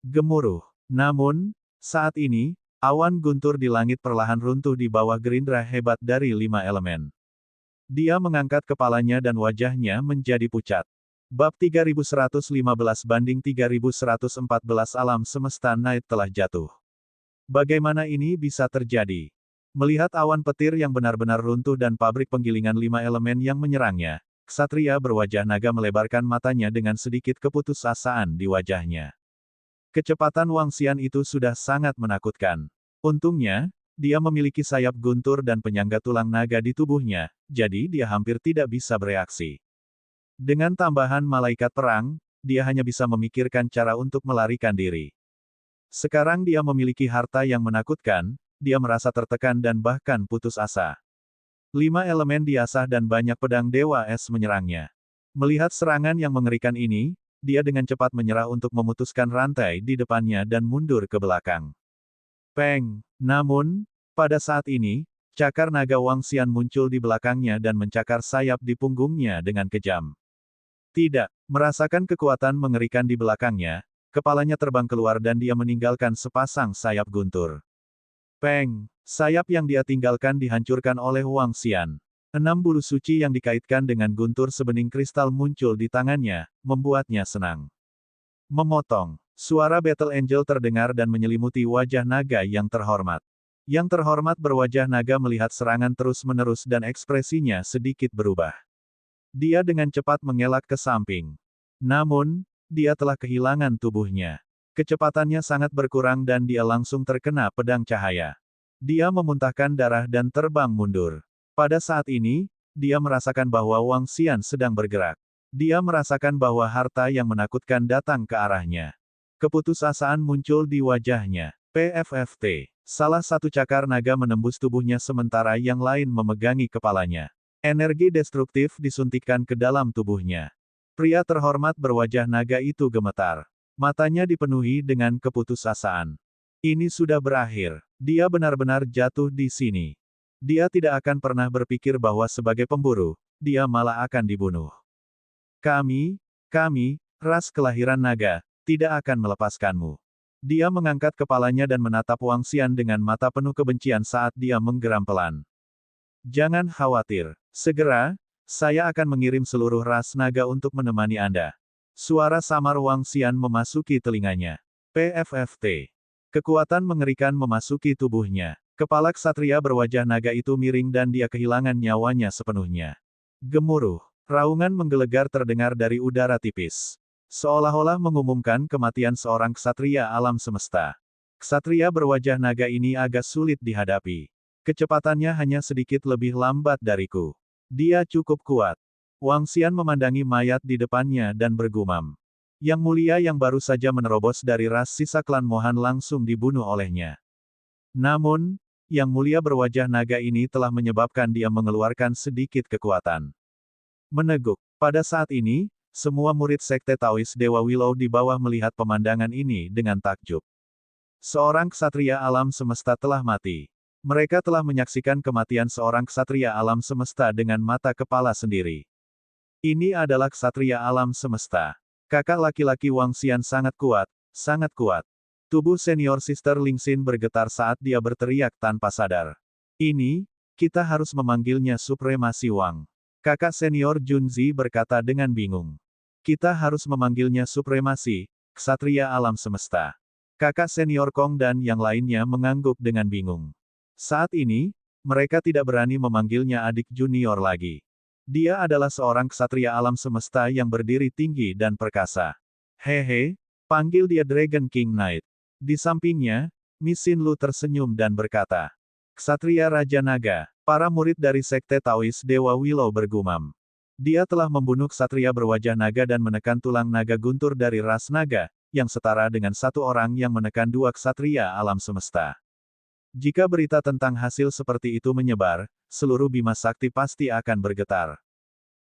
Gemuruh. Namun, saat ini, awan guntur di langit perlahan runtuh di bawah gerindra hebat dari 5 elemen. Dia mengangkat kepalanya dan wajahnya menjadi pucat. Bab 3115 banding 3114 alam semesta Night telah jatuh. Bagaimana ini bisa terjadi? Melihat awan petir yang benar-benar runtuh dan pabrik penggilingan 5 elemen yang menyerangnya, ksatria berwajah naga melebarkan matanya dengan sedikit keputusasaan di wajahnya. Kecepatan Wangxian itu sudah sangat menakutkan. Untungnya, dia memiliki sayap guntur dan penyangga tulang naga di tubuhnya, jadi dia hampir tidak bisa bereaksi. Dengan tambahan malaikat perang, dia hanya bisa memikirkan cara untuk melarikan diri. Sekarang dia memiliki harta yang menakutkan, dia merasa tertekan dan bahkan putus asa. 5 elemen diasah dan banyak pedang dewa es menyerangnya. Melihat serangan yang mengerikan ini, dia dengan cepat menyerah untuk memutuskan rantai di depannya dan mundur ke belakang. Peng! Namun, pada saat ini, cakar naga Wangxian muncul di belakangnya dan mencakar sayap di punggungnya dengan kejam. Tidak, merasakan kekuatan mengerikan di belakangnya, kepalanya terbang keluar dan dia meninggalkan sepasang sayap guntur. Peng! Sayap yang dia tinggalkan dihancurkan oleh Wangxian. 6 bulu suci yang dikaitkan dengan guntur sebening kristal muncul di tangannya, membuatnya senang. Memotong. Suara Battle Angel terdengar dan menyelimuti wajah naga yang terhormat. Yang terhormat berwajah naga melihat serangan terus-menerus dan ekspresinya sedikit berubah. Dia dengan cepat mengelak ke samping. Namun, dia telah kehilangan tubuhnya. Kecepatannya sangat berkurang dan dia langsung terkena pedang cahaya. Dia memuntahkan darah dan terbang mundur. Pada saat ini, dia merasakan bahwa Wangxian sedang bergerak. Dia merasakan bahwa harta yang menakutkan datang ke arahnya. Keputusasaan muncul di wajahnya. PFFT. Salah satu cakar naga menembus tubuhnya sementara yang lain memegangi kepalanya. Energi destruktif disuntikkan ke dalam tubuhnya. Pria terhormat berwajah naga itu gemetar. Matanya dipenuhi dengan keputusasaan. Ini sudah berakhir. Dia benar-benar jatuh di sini. Dia tidak akan pernah berpikir bahwa sebagai pemburu, dia malah akan dibunuh. Kami, ras kelahiran naga, tidak akan melepaskanmu. Dia mengangkat kepalanya dan menatap Wangxian dengan mata penuh kebencian saat dia menggeram pelan. Jangan khawatir. Segera, saya akan mengirim seluruh ras naga untuk menemani Anda. Suara samar Wangxian memasuki telinganya. PFFT. Kekuatan mengerikan memasuki tubuhnya. Kepala ksatria berwajah naga itu miring dan dia kehilangan nyawanya sepenuhnya. Gemuruh. Raungan menggelegar terdengar dari udara tipis. Seolah-olah mengumumkan kematian seorang ksatria alam semesta. Ksatria berwajah naga ini agak sulit dihadapi. Kecepatannya hanya sedikit lebih lambat dariku. Dia cukup kuat. Wangxian memandangi mayat di depannya dan bergumam. Yang mulia yang baru saja menerobos dari ras sisa klan Mohan langsung dibunuh olehnya. Namun, yang mulia berwajah naga ini telah menyebabkan dia mengeluarkan sedikit kekuatan. Meneguk. Pada saat ini, semua murid sekte Taois Dewa Willow di bawah melihat pemandangan ini dengan takjub. Seorang ksatria alam semesta telah mati. Mereka telah menyaksikan kematian seorang ksatria alam semesta dengan mata kepala sendiri. Ini adalah ksatria alam semesta. Kakak laki-laki Wangxian sangat kuat, sangat kuat. Tubuh senior Sister Lingxin bergetar saat dia berteriak tanpa sadar. Ini, kita harus memanggilnya Supremasi Wang. Kakak senior Junzi berkata dengan bingung. Kita harus memanggilnya Supremasi, ksatria alam semesta. Kakak senior Kong dan yang lainnya mengangguk dengan bingung. Saat ini, mereka tidak berani memanggilnya adik junior lagi. Dia adalah seorang ksatria alam semesta yang berdiri tinggi dan perkasa. Hehe, panggil dia Dragon King Knight. Di sampingnya, Miss Xin Lu tersenyum dan berkata, Ksatria Raja Naga. Para murid dari Sekte Taois Dewa Willow bergumam. Dia telah membunuh ksatria berwajah naga dan menekan tulang naga guntur dari ras naga, yang setara dengan satu orang yang menekan dua ksatria alam semesta. Jika berita tentang hasil seperti itu menyebar, seluruh Bima Sakti pasti akan bergetar.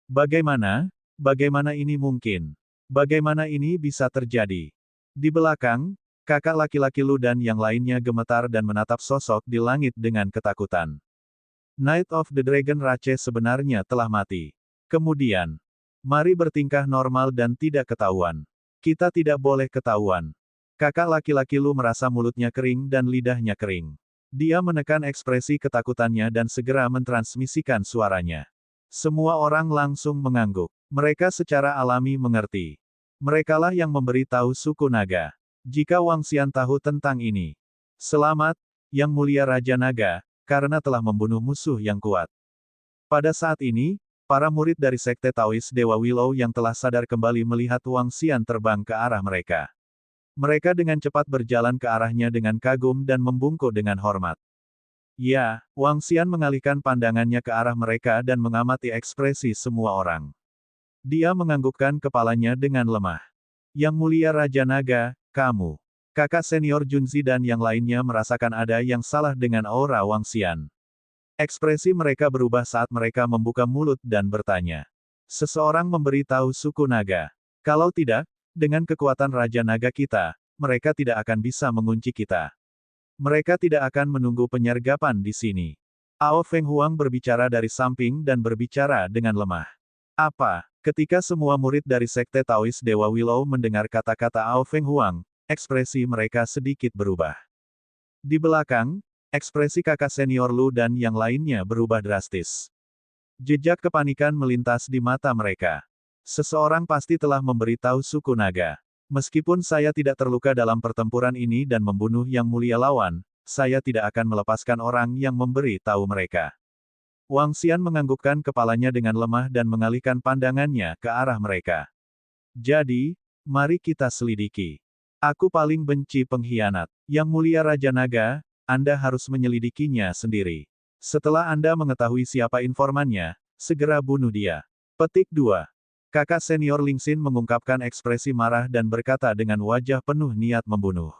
Bagaimana? Bagaimana ini mungkin? Bagaimana ini bisa terjadi? Di belakang, kakak laki-laki Lu dan yang lainnya gemetar dan menatap sosok di langit dengan ketakutan. Knight of the Dragon Rache sebenarnya telah mati. Kemudian, mari bertingkah normal dan tidak ketahuan. Kita tidak boleh ketahuan. Kakak laki-laki Lu merasa mulutnya kering dan lidahnya kering. Dia menekan ekspresi ketakutannya dan segera mentransmisikan suaranya. Semua orang langsung mengangguk. Mereka secara alami mengerti. Merekalah yang memberi tahu suku naga. Jika Wang Xian tahu tentang ini. Selamat, Yang Mulia Raja Naga, karena telah membunuh musuh yang kuat. Pada saat ini, para murid dari Sekte Taois Dewa Willow yang telah sadar kembali melihat Wang Xian terbang ke arah mereka. Mereka dengan cepat berjalan ke arahnya dengan kagum dan membungkuk dengan hormat. Ya, Wang Xian mengalihkan pandangannya ke arah mereka dan mengamati ekspresi semua orang. Dia menganggukkan kepalanya dengan lemah. Yang Mulia Raja Naga, kamu. Kakak senior Junzi dan yang lainnya merasakan ada yang salah dengan aura Wang Xian. Ekspresi mereka berubah saat mereka membuka mulut dan bertanya. Seseorang memberitahu suku naga. Kalau tidak, dengan kekuatan Raja Naga kita, mereka tidak akan bisa mengunci kita. Mereka tidak akan menunggu penyergapan di sini. Ao Feng Huang berbicara dari samping dan berbicara dengan lemah. Apa? Ketika semua murid dari Sekte Taois Dewa Willow mendengar kata-kata Ao Feng Huang, ekspresi mereka sedikit berubah. Di belakang, ekspresi kakak senior Lu dan yang lainnya berubah drastis. Jejak kepanikan melintas di mata mereka. Seseorang pasti telah memberitahu suku naga. Meskipun saya tidak terluka dalam pertempuran ini dan membunuh yang mulia lawan, saya tidak akan melepaskan orang yang memberi tahu mereka. Wang Xian menganggukkan kepalanya dengan lemah dan mengalihkan pandangannya ke arah mereka. Jadi, mari kita selidiki. Aku paling benci pengkhianat. Yang Mulia Raja Naga, Anda harus menyelidikinya sendiri. Setelah Anda mengetahui siapa informannya, segera bunuh dia. Petik 2. Kakak senior Lingxin mengungkapkan ekspresi marah dan berkata dengan wajah penuh niat membunuh.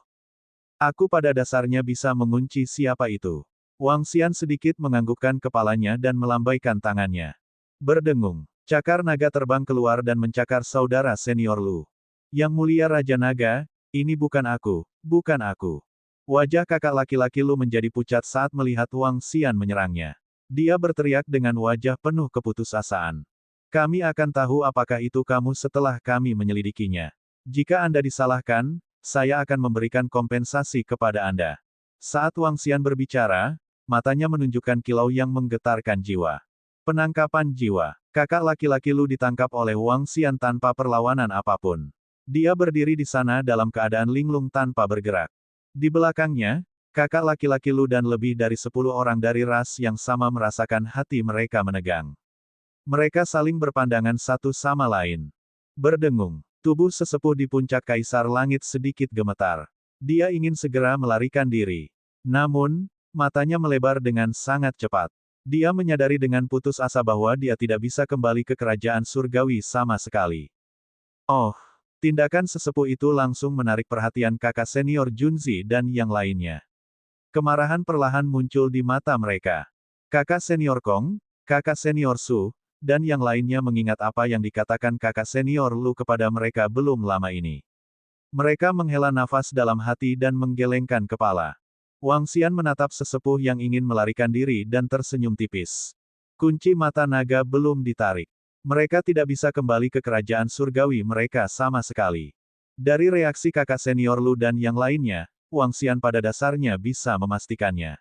Aku pada dasarnya bisa mengunci siapa itu. Wang Xian sedikit menganggukkan kepalanya dan melambaikan tangannya. Berdengung. Cakar naga terbang keluar dan mencakar saudara senior Lu. Yang Mulia Raja Naga, ini bukan aku, bukan aku. Wajah kakak laki-laki Lu menjadi pucat saat melihat Wang Xian menyerangnya. Dia berteriak dengan wajah penuh keputusasaan. Kami akan tahu apakah itu kamu setelah kami menyelidikinya. Jika Anda disalahkan, saya akan memberikan kompensasi kepada Anda. Saat Wang Xian berbicara, matanya menunjukkan kilau yang menggetarkan jiwa. Penangkapan jiwa. Kakak laki-laki Lu ditangkap oleh Wang Xian tanpa perlawanan apapun. Dia berdiri di sana dalam keadaan linglung tanpa bergerak. Di belakangnya, kakak laki-laki Lu dan lebih dari 10 orang dari ras yang sama merasakan hati mereka menegang. Mereka saling berpandangan satu sama lain. Berdengung. Tubuh sesepuh di puncak Kaisar Langit sedikit gemetar. Dia ingin segera melarikan diri. Namun, matanya melebar dengan sangat cepat. Dia menyadari dengan putus asa bahwa dia tidak bisa kembali ke kerajaan surgawi sama sekali. Oh! Tindakan sesepuh itu langsung menarik perhatian kakak senior Junzi dan yang lainnya. Kemarahan perlahan muncul di mata mereka. Kakak senior Kong, kakak senior Su, dan yang lainnya mengingat apa yang dikatakan kakak senior Lu kepada mereka belum lama ini. Mereka menghela nafas dalam hati dan menggelengkan kepala. Wang Xian menatap sesepuh yang ingin melarikan diri dan tersenyum tipis. Kunci mata naga belum ditarik. Mereka tidak bisa kembali ke kerajaan surgawi mereka sama sekali. Dari reaksi kakak senior Lu dan yang lainnya, Wang Xian pada dasarnya bisa memastikannya.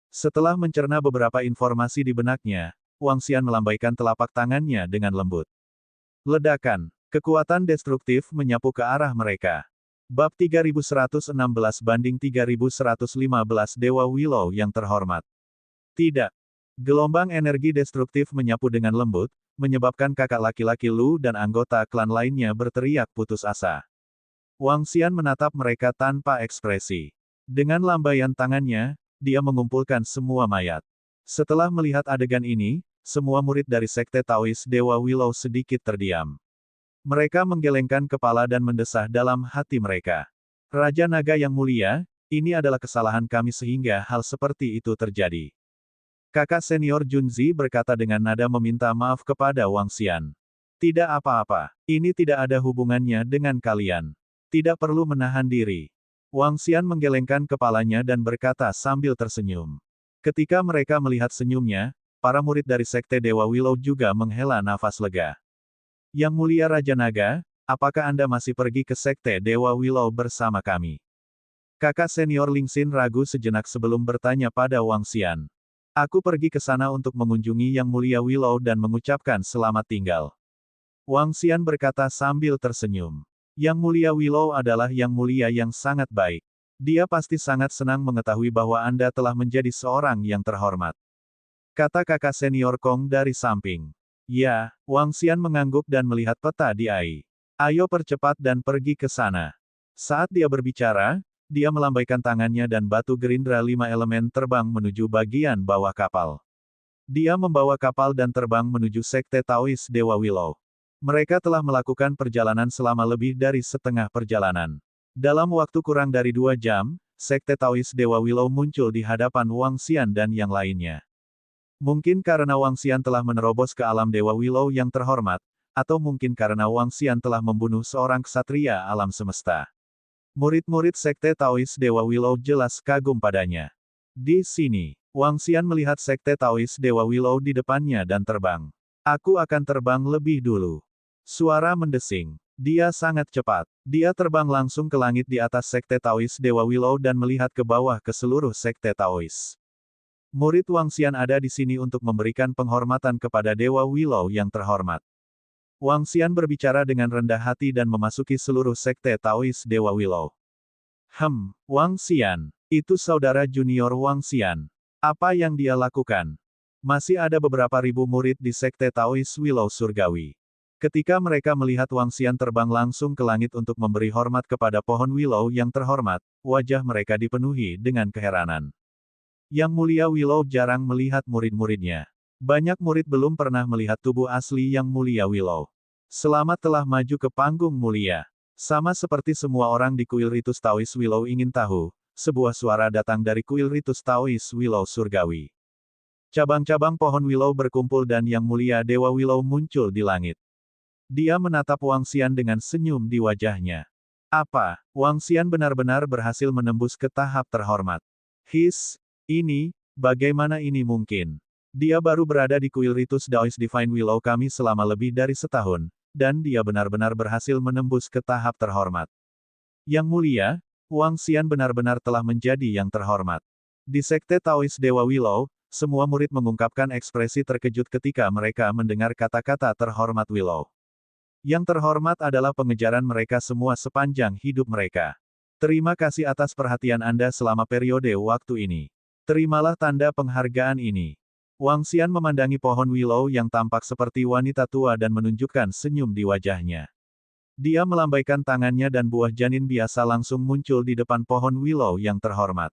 Setelah mencerna beberapa informasi di benaknya, Wang Xian melambaikan telapak tangannya dengan lembut. Ledakan. Kekuatan destruktif menyapu ke arah mereka. Bab 3116 banding 3115 Dewa Willow yang terhormat. Tidak. Gelombang energi destruktif menyapu dengan lembut, menyebabkan kakak laki-laki Lu dan anggota klan lainnya berteriak putus asa. Wang Xian menatap mereka tanpa ekspresi. Dengan lambaian tangannya, dia mengumpulkan semua mayat. Setelah melihat adegan ini, semua murid dari Sekte Taois Dewa Willow sedikit terdiam. Mereka menggelengkan kepala dan mendesah dalam hati mereka. Raja Naga yang mulia, ini adalah kesalahan kami sehingga hal seperti itu terjadi. Kakak senior Junzi berkata dengan nada meminta maaf kepada Wang Xian. Tidak apa-apa, ini tidak ada hubungannya dengan kalian. Tidak perlu menahan diri. Wang Xian menggelengkan kepalanya dan berkata sambil tersenyum. Ketika mereka melihat senyumnya, para murid dari Sekte Dewa Willow juga menghela nafas lega. Yang mulia Raja Naga, apakah Anda masih pergi ke Sekte Dewa Willow bersama kami? Kakak senior Lingxin ragu sejenak sebelum bertanya pada Wang Xian. Aku pergi ke sana untuk mengunjungi Yang Mulia Willow dan mengucapkan selamat tinggal. Wang Xian berkata sambil tersenyum. Yang Mulia Willow adalah Yang Mulia yang sangat baik. Dia pasti sangat senang mengetahui bahwa Anda telah menjadi seorang yang terhormat. Kata kakak senior Kong dari samping. Ya, Wang Xian mengangguk dan melihat peta di Ai. Ayo percepat dan pergi ke sana. Saat dia berbicara, dia melambaikan tangannya dan batu gerindra 5 elemen terbang menuju bagian bawah kapal. Dia membawa kapal dan terbang menuju Sekte Taois Dewa Willow. Mereka telah melakukan perjalanan selama lebih dari setengah perjalanan. Dalam waktu kurang dari 2 jam, Sekte Taois Dewa Willow muncul di hadapan Wang Xian dan yang lainnya. Mungkin karena Wang Xian telah menerobos ke alam Dewa Willow yang terhormat, atau mungkin karena Wang Xian telah membunuh seorang ksatria alam semesta. Murid-murid Sekte Taois Dewa Willow jelas kagum padanya. Di sini, Wang Xian melihat Sekte Taois Dewa Willow di depannya dan terbang. Aku akan terbang lebih dulu. Suara mendesing. Dia sangat cepat. Dia terbang langsung ke langit di atas Sekte Taois Dewa Willow dan melihat ke bawah ke seluruh Sekte Taois. Murid Wang Xian ada di sini untuk memberikan penghormatan kepada Dewa Willow yang terhormat. Wang Xian berbicara dengan rendah hati dan memasuki seluruh Sekte Taois Dewa Willow. Wang Xian. Itu saudara junior Wang Xian. Apa yang dia lakukan? Masih ada beberapa ribu murid di Sekte Taois Willow Surgawi. Ketika mereka melihat Wang Xian terbang langsung ke langit untuk memberi hormat kepada pohon Willow yang terhormat, wajah mereka dipenuhi dengan keheranan. Yang Mulia Willow jarang melihat murid-muridnya. Banyak murid belum pernah melihat tubuh asli Yang Mulia Willow. Selamat telah maju ke panggung mulia. Sama seperti semua orang di kuil Ritus Taois Willow ingin tahu, sebuah suara datang dari kuil Ritus Taois Willow Surgawi. Cabang-cabang pohon Willow berkumpul dan Yang Mulia Dewa Willow muncul di langit. Dia menatap Wang Xian dengan senyum di wajahnya. Apa, Wang Xian benar-benar berhasil menembus ke tahap terhormat? Bagaimana ini mungkin? Dia baru berada di kuil Ritus Taois Divine Willow kami selama lebih dari setahun, dan dia benar-benar berhasil menembus ke tahap terhormat. Yang mulia, Wang Xian benar-benar telah menjadi yang terhormat. Di Sekte Taois Dewa Willow, semua murid mengungkapkan ekspresi terkejut ketika mereka mendengar kata-kata terhormat Willow. Yang terhormat adalah pengejaran mereka semua sepanjang hidup mereka. Terima kasih atas perhatian Anda selama periode waktu ini. Terimalah tanda penghargaan ini. Wang Xian memandangi pohon Willow yang tampak seperti wanita tua dan menunjukkan senyum di wajahnya. Dia melambaikan tangannya dan buah janin biasa langsung muncul di depan pohon Willow yang terhormat.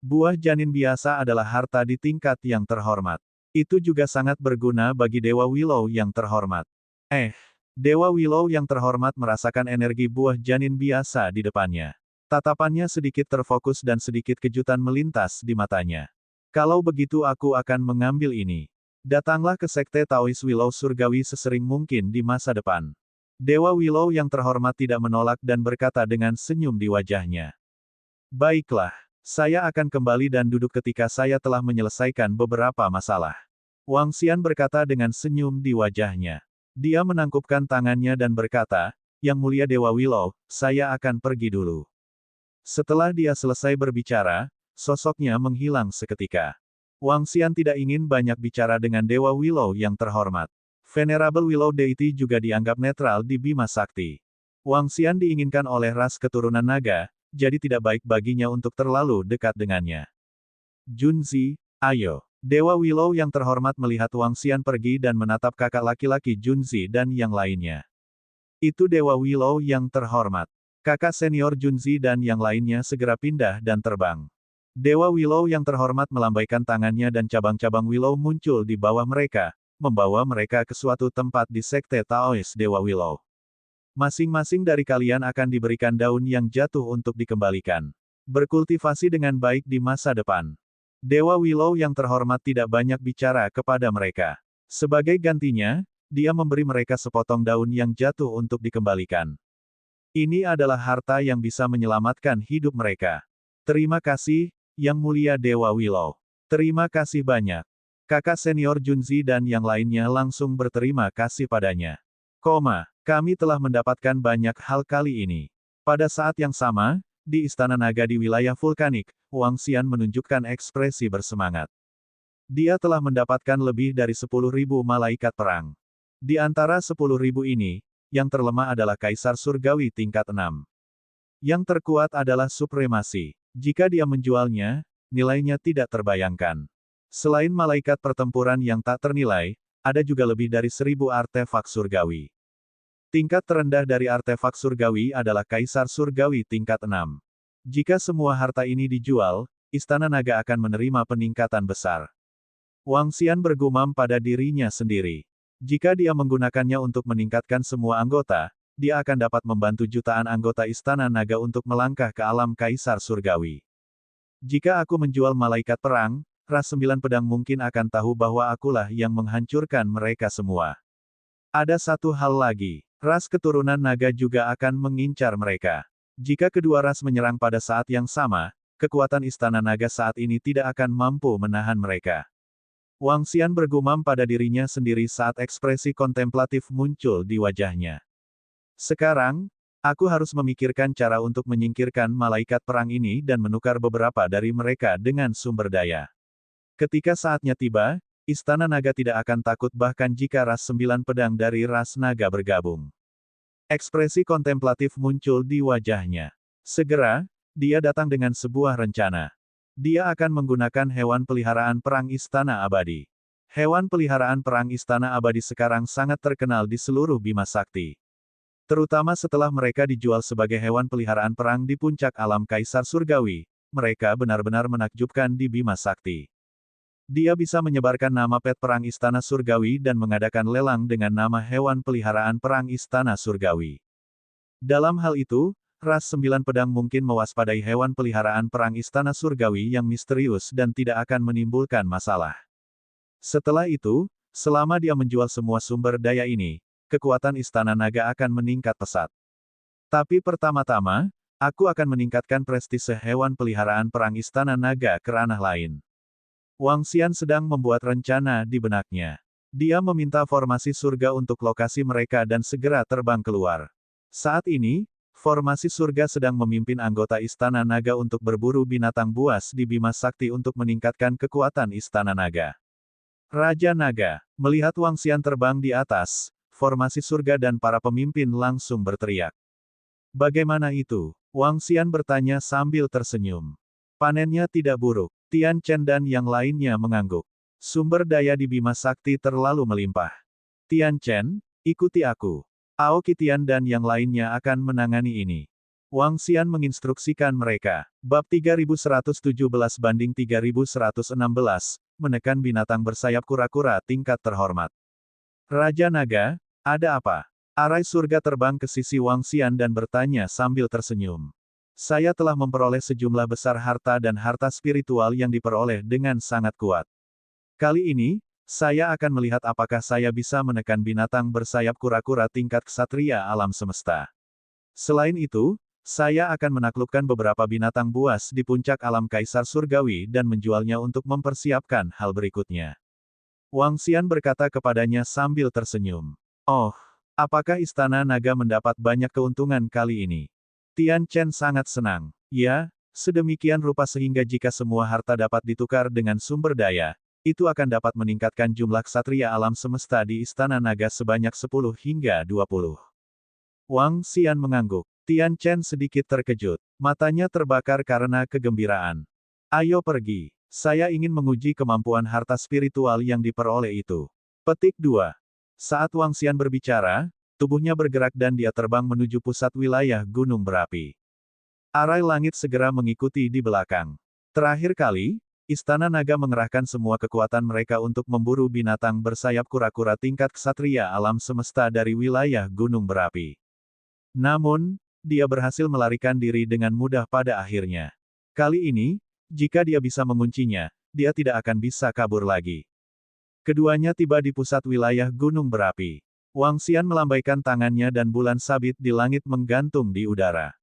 Buah janin biasa adalah harta di tingkat yang terhormat. Itu juga sangat berguna bagi Dewa Willow yang terhormat. Dewa Willow yang terhormat merasakan energi buah janin biasa di depannya. Tatapannya sedikit terfokus dan sedikit kejutan melintas di matanya. Kalau begitu aku akan mengambil ini. Datanglah ke Sekte Taois Willow Surgawi sesering mungkin di masa depan. Dewa Willow yang terhormat tidak menolak dan berkata dengan senyum di wajahnya. Baiklah, saya akan kembali dan duduk ketika saya telah menyelesaikan beberapa masalah. Wang Xian berkata dengan senyum di wajahnya. Dia menangkupkan tangannya dan berkata, Yang Mulia Dewa Willow, saya akan pergi dulu. Setelah dia selesai berbicara, sosoknya menghilang seketika. Wang Xian tidak ingin banyak bicara dengan Dewa Willow yang terhormat. Venerable Willow Deity juga dianggap netral di Bima Sakti. Wang Xian diinginkan oleh ras keturunan naga, jadi tidak baik baginya untuk terlalu dekat dengannya. Junzi, ayo. Dewa Willow yang terhormat melihat Wang Xian pergi dan menatap kakak laki-laki Junzi dan yang lainnya. Itu Dewa Willow yang terhormat. Kakak senior Junzi dan yang lainnya segera pindah dan terbang. Dewa Willow yang terhormat melambaikan tangannya dan cabang-cabang Willow muncul di bawah mereka, membawa mereka ke suatu tempat di Sekte Taois Dewa Willow. Masing-masing dari kalian akan diberikan daun yang jatuh untuk dikembalikan. Berkultivasi dengan baik di masa depan. Dewa Willow yang terhormat tidak banyak bicara kepada mereka. Sebagai gantinya, dia memberi mereka sepotong daun yang jatuh untuk dikembalikan. Ini adalah harta yang bisa menyelamatkan hidup mereka. Terima kasih, Yang Mulia Dewa Willow. Terima kasih banyak. Kakak senior Junzi dan yang lainnya langsung berterima kasih padanya. Kami telah mendapatkan banyak hal kali ini. Pada saat yang sama, di Istana Naga di wilayah vulkanik, Wang Xian menunjukkan ekspresi bersemangat. Dia telah mendapatkan lebih dari 10.000 malaikat perang. Di antara 10.000 ini, yang terlemah adalah Kaisar Surgawi tingkat 6. Yang terkuat adalah supremasi. Jika dia menjualnya, nilainya tidak terbayangkan. Selain malaikat pertempuran yang tak ternilai, ada juga lebih dari 1.000 artefak surgawi. Tingkat terendah dari artefak surgawi adalah Kaisar Surgawi tingkat 6. Jika semua harta ini dijual, Istana Naga akan menerima peningkatan besar. Wang Xian bergumam pada dirinya sendiri. Jika dia menggunakannya untuk meningkatkan semua anggota, dia akan dapat membantu jutaan anggota Istana Naga untuk melangkah ke alam Kaisar Surgawi. Jika aku menjual malaikat perang, ras 9 pedang mungkin akan tahu bahwa akulah yang menghancurkan mereka semua. Ada satu hal lagi, ras keturunan naga juga akan mengincar mereka. Jika kedua ras menyerang pada saat yang sama, kekuatan Istana Naga saat ini tidak akan mampu menahan mereka. Wang Xian bergumam pada dirinya sendiri saat ekspresi kontemplatif muncul di wajahnya. Sekarang, aku harus memikirkan cara untuk menyingkirkan malaikat perang ini dan menukar beberapa dari mereka dengan sumber daya. Ketika saatnya tiba, Istana Naga tidak akan takut bahkan jika ras 9 pedang dari ras naga bergabung. Ekspresi kontemplatif muncul di wajahnya. Segera, dia datang dengan sebuah rencana. Dia akan menggunakan hewan peliharaan perang Istana Abadi. Hewan peliharaan perang Istana Abadi sekarang sangat terkenal di seluruh Bima Sakti. Terutama setelah mereka dijual sebagai hewan peliharaan perang di puncak alam Kaisar Surgawi, mereka benar-benar menakjubkan di Bima Sakti. Dia bisa menyebarkan nama pet perang Istana Surgawi dan mengadakan lelang dengan nama hewan peliharaan perang Istana Surgawi. Dalam hal itu, ras 9 pedang mungkin mewaspadai hewan peliharaan perang Istana Surgawi yang misterius dan tidak akan menimbulkan masalah. Setelah itu, selama dia menjual semua sumber daya ini, kekuatan Istana Naga akan meningkat pesat. Tapi pertama-tama, aku akan meningkatkan prestise hewan peliharaan perang Istana Naga ke ranah lain. Wang Xian sedang membuat rencana di benaknya. Dia meminta formasi surga untuk lokasi mereka dan segera terbang keluar. Saat ini, formasi surga sedang memimpin anggota Istana Naga untuk berburu binatang buas di Bima Sakti untuk meningkatkan kekuatan Istana Naga. Raja Naga, melihat Wang Xian terbang di atas, formasi surga dan para pemimpin langsung berteriak. Bagaimana itu? Wang Xian bertanya sambil tersenyum. Panennya tidak buruk. Tian Chen dan yang lainnya mengangguk. Sumber daya di Bima Sakti terlalu melimpah. Tian Chen, ikuti aku. Aoki Tian dan yang lainnya akan menangani ini. Wang Xian menginstruksikan mereka. Bab 3117 banding 3116, menekan binatang bersayap kura-kura tingkat terhormat. Raja Naga, ada apa? Arai surga terbang ke sisi Wang Xian dan bertanya sambil tersenyum. Saya telah memperoleh sejumlah besar harta dan harta spiritual yang diperoleh dengan sangat kuat. Kali ini, saya akan melihat apakah saya bisa menekan binatang bersayap kura-kura tingkat ksatria alam semesta. Selain itu, saya akan menaklukkan beberapa binatang buas di puncak alam Kaisar Surgawi dan menjualnya untuk mempersiapkan hal berikutnya. Wang Xian berkata kepadanya sambil tersenyum. Oh, apakah Istana Naga mendapat banyak keuntungan kali ini? Tian Chen sangat senang. Ya, sedemikian rupa sehingga jika semua harta dapat ditukar dengan sumber daya, itu akan dapat meningkatkan jumlah ksatria alam semesta di Istana Naga sebanyak 10 hingga 20. Wang Xian mengangguk. Tian Chen sedikit terkejut. Matanya terbakar karena kegembiraan. Ayo pergi. Saya ingin menguji kemampuan harta spiritual yang diperoleh itu. Petik 2. Saat Wang Xian berbicara, tubuhnya bergerak dan dia terbang menuju pusat wilayah gunung berapi. Arai langit segera mengikuti di belakang. Terakhir kali, Istana Naga mengerahkan semua kekuatan mereka untuk memburu binatang bersayap kura-kura tingkat ksatria alam semesta dari wilayah Gunung Berapi. Namun, dia berhasil melarikan diri dengan mudah pada akhirnya. Kali ini, jika dia bisa menguncinya, dia tidak akan bisa kabur lagi. Keduanya tiba di pusat wilayah Gunung Berapi. Wang Xian melambaikan tangannya dan bulan sabit di langit menggantung di udara.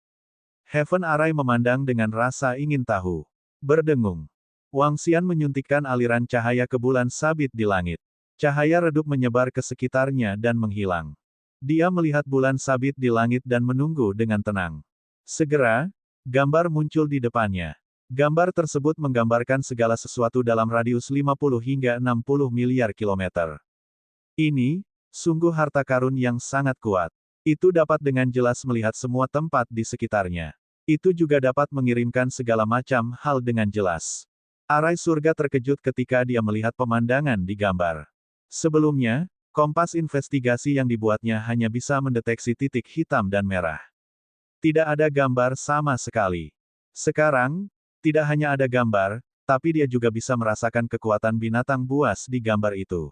Heaven Array memandang dengan rasa ingin tahu. Berdengung. Wang Xian menyuntikkan aliran cahaya ke bulan sabit di langit. Cahaya redup menyebar ke sekitarnya dan menghilang. Dia melihat bulan sabit di langit dan menunggu dengan tenang. Segera, gambar muncul di depannya. Gambar tersebut menggambarkan segala sesuatu dalam radius 50 hingga 60 miliar kilometer. Ini, sungguh harta karun yang sangat kuat. Itu dapat dengan jelas melihat semua tempat di sekitarnya. Itu juga dapat mengirimkan segala macam hal dengan jelas. Arai surga terkejut ketika dia melihat pemandangan di gambar. Sebelumnya, kompas investigasi yang dibuatnya hanya bisa mendeteksi titik hitam dan merah. Tidak ada gambar sama sekali. Sekarang, tidak hanya ada gambar, tapi dia juga bisa merasakan kekuatan binatang buas di gambar itu.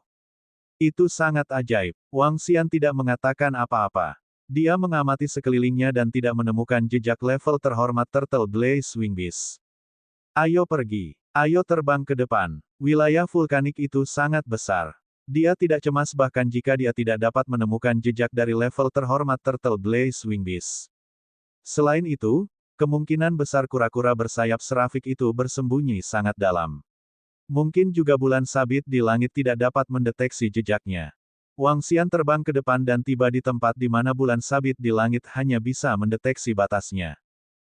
Itu sangat ajaib. Wang Xian tidak mengatakan apa-apa. Dia mengamati sekelilingnya dan tidak menemukan jejak level terhormat Turtle Blaze Wing Beast. Ayo pergi. Ayo terbang ke depan. Wilayah vulkanik itu sangat besar. Dia tidak cemas bahkan jika dia tidak dapat menemukan jejak dari level terhormat Turtle Blaze Wing Beast. Selain itu, kemungkinan besar kura-kura bersayap serafik itu bersembunyi sangat dalam. Mungkin juga bulan sabit di langit tidak dapat mendeteksi jejaknya. Wang Xian terbang ke depan dan tiba di tempat di mana bulan sabit di langit hanya bisa mendeteksi batasnya.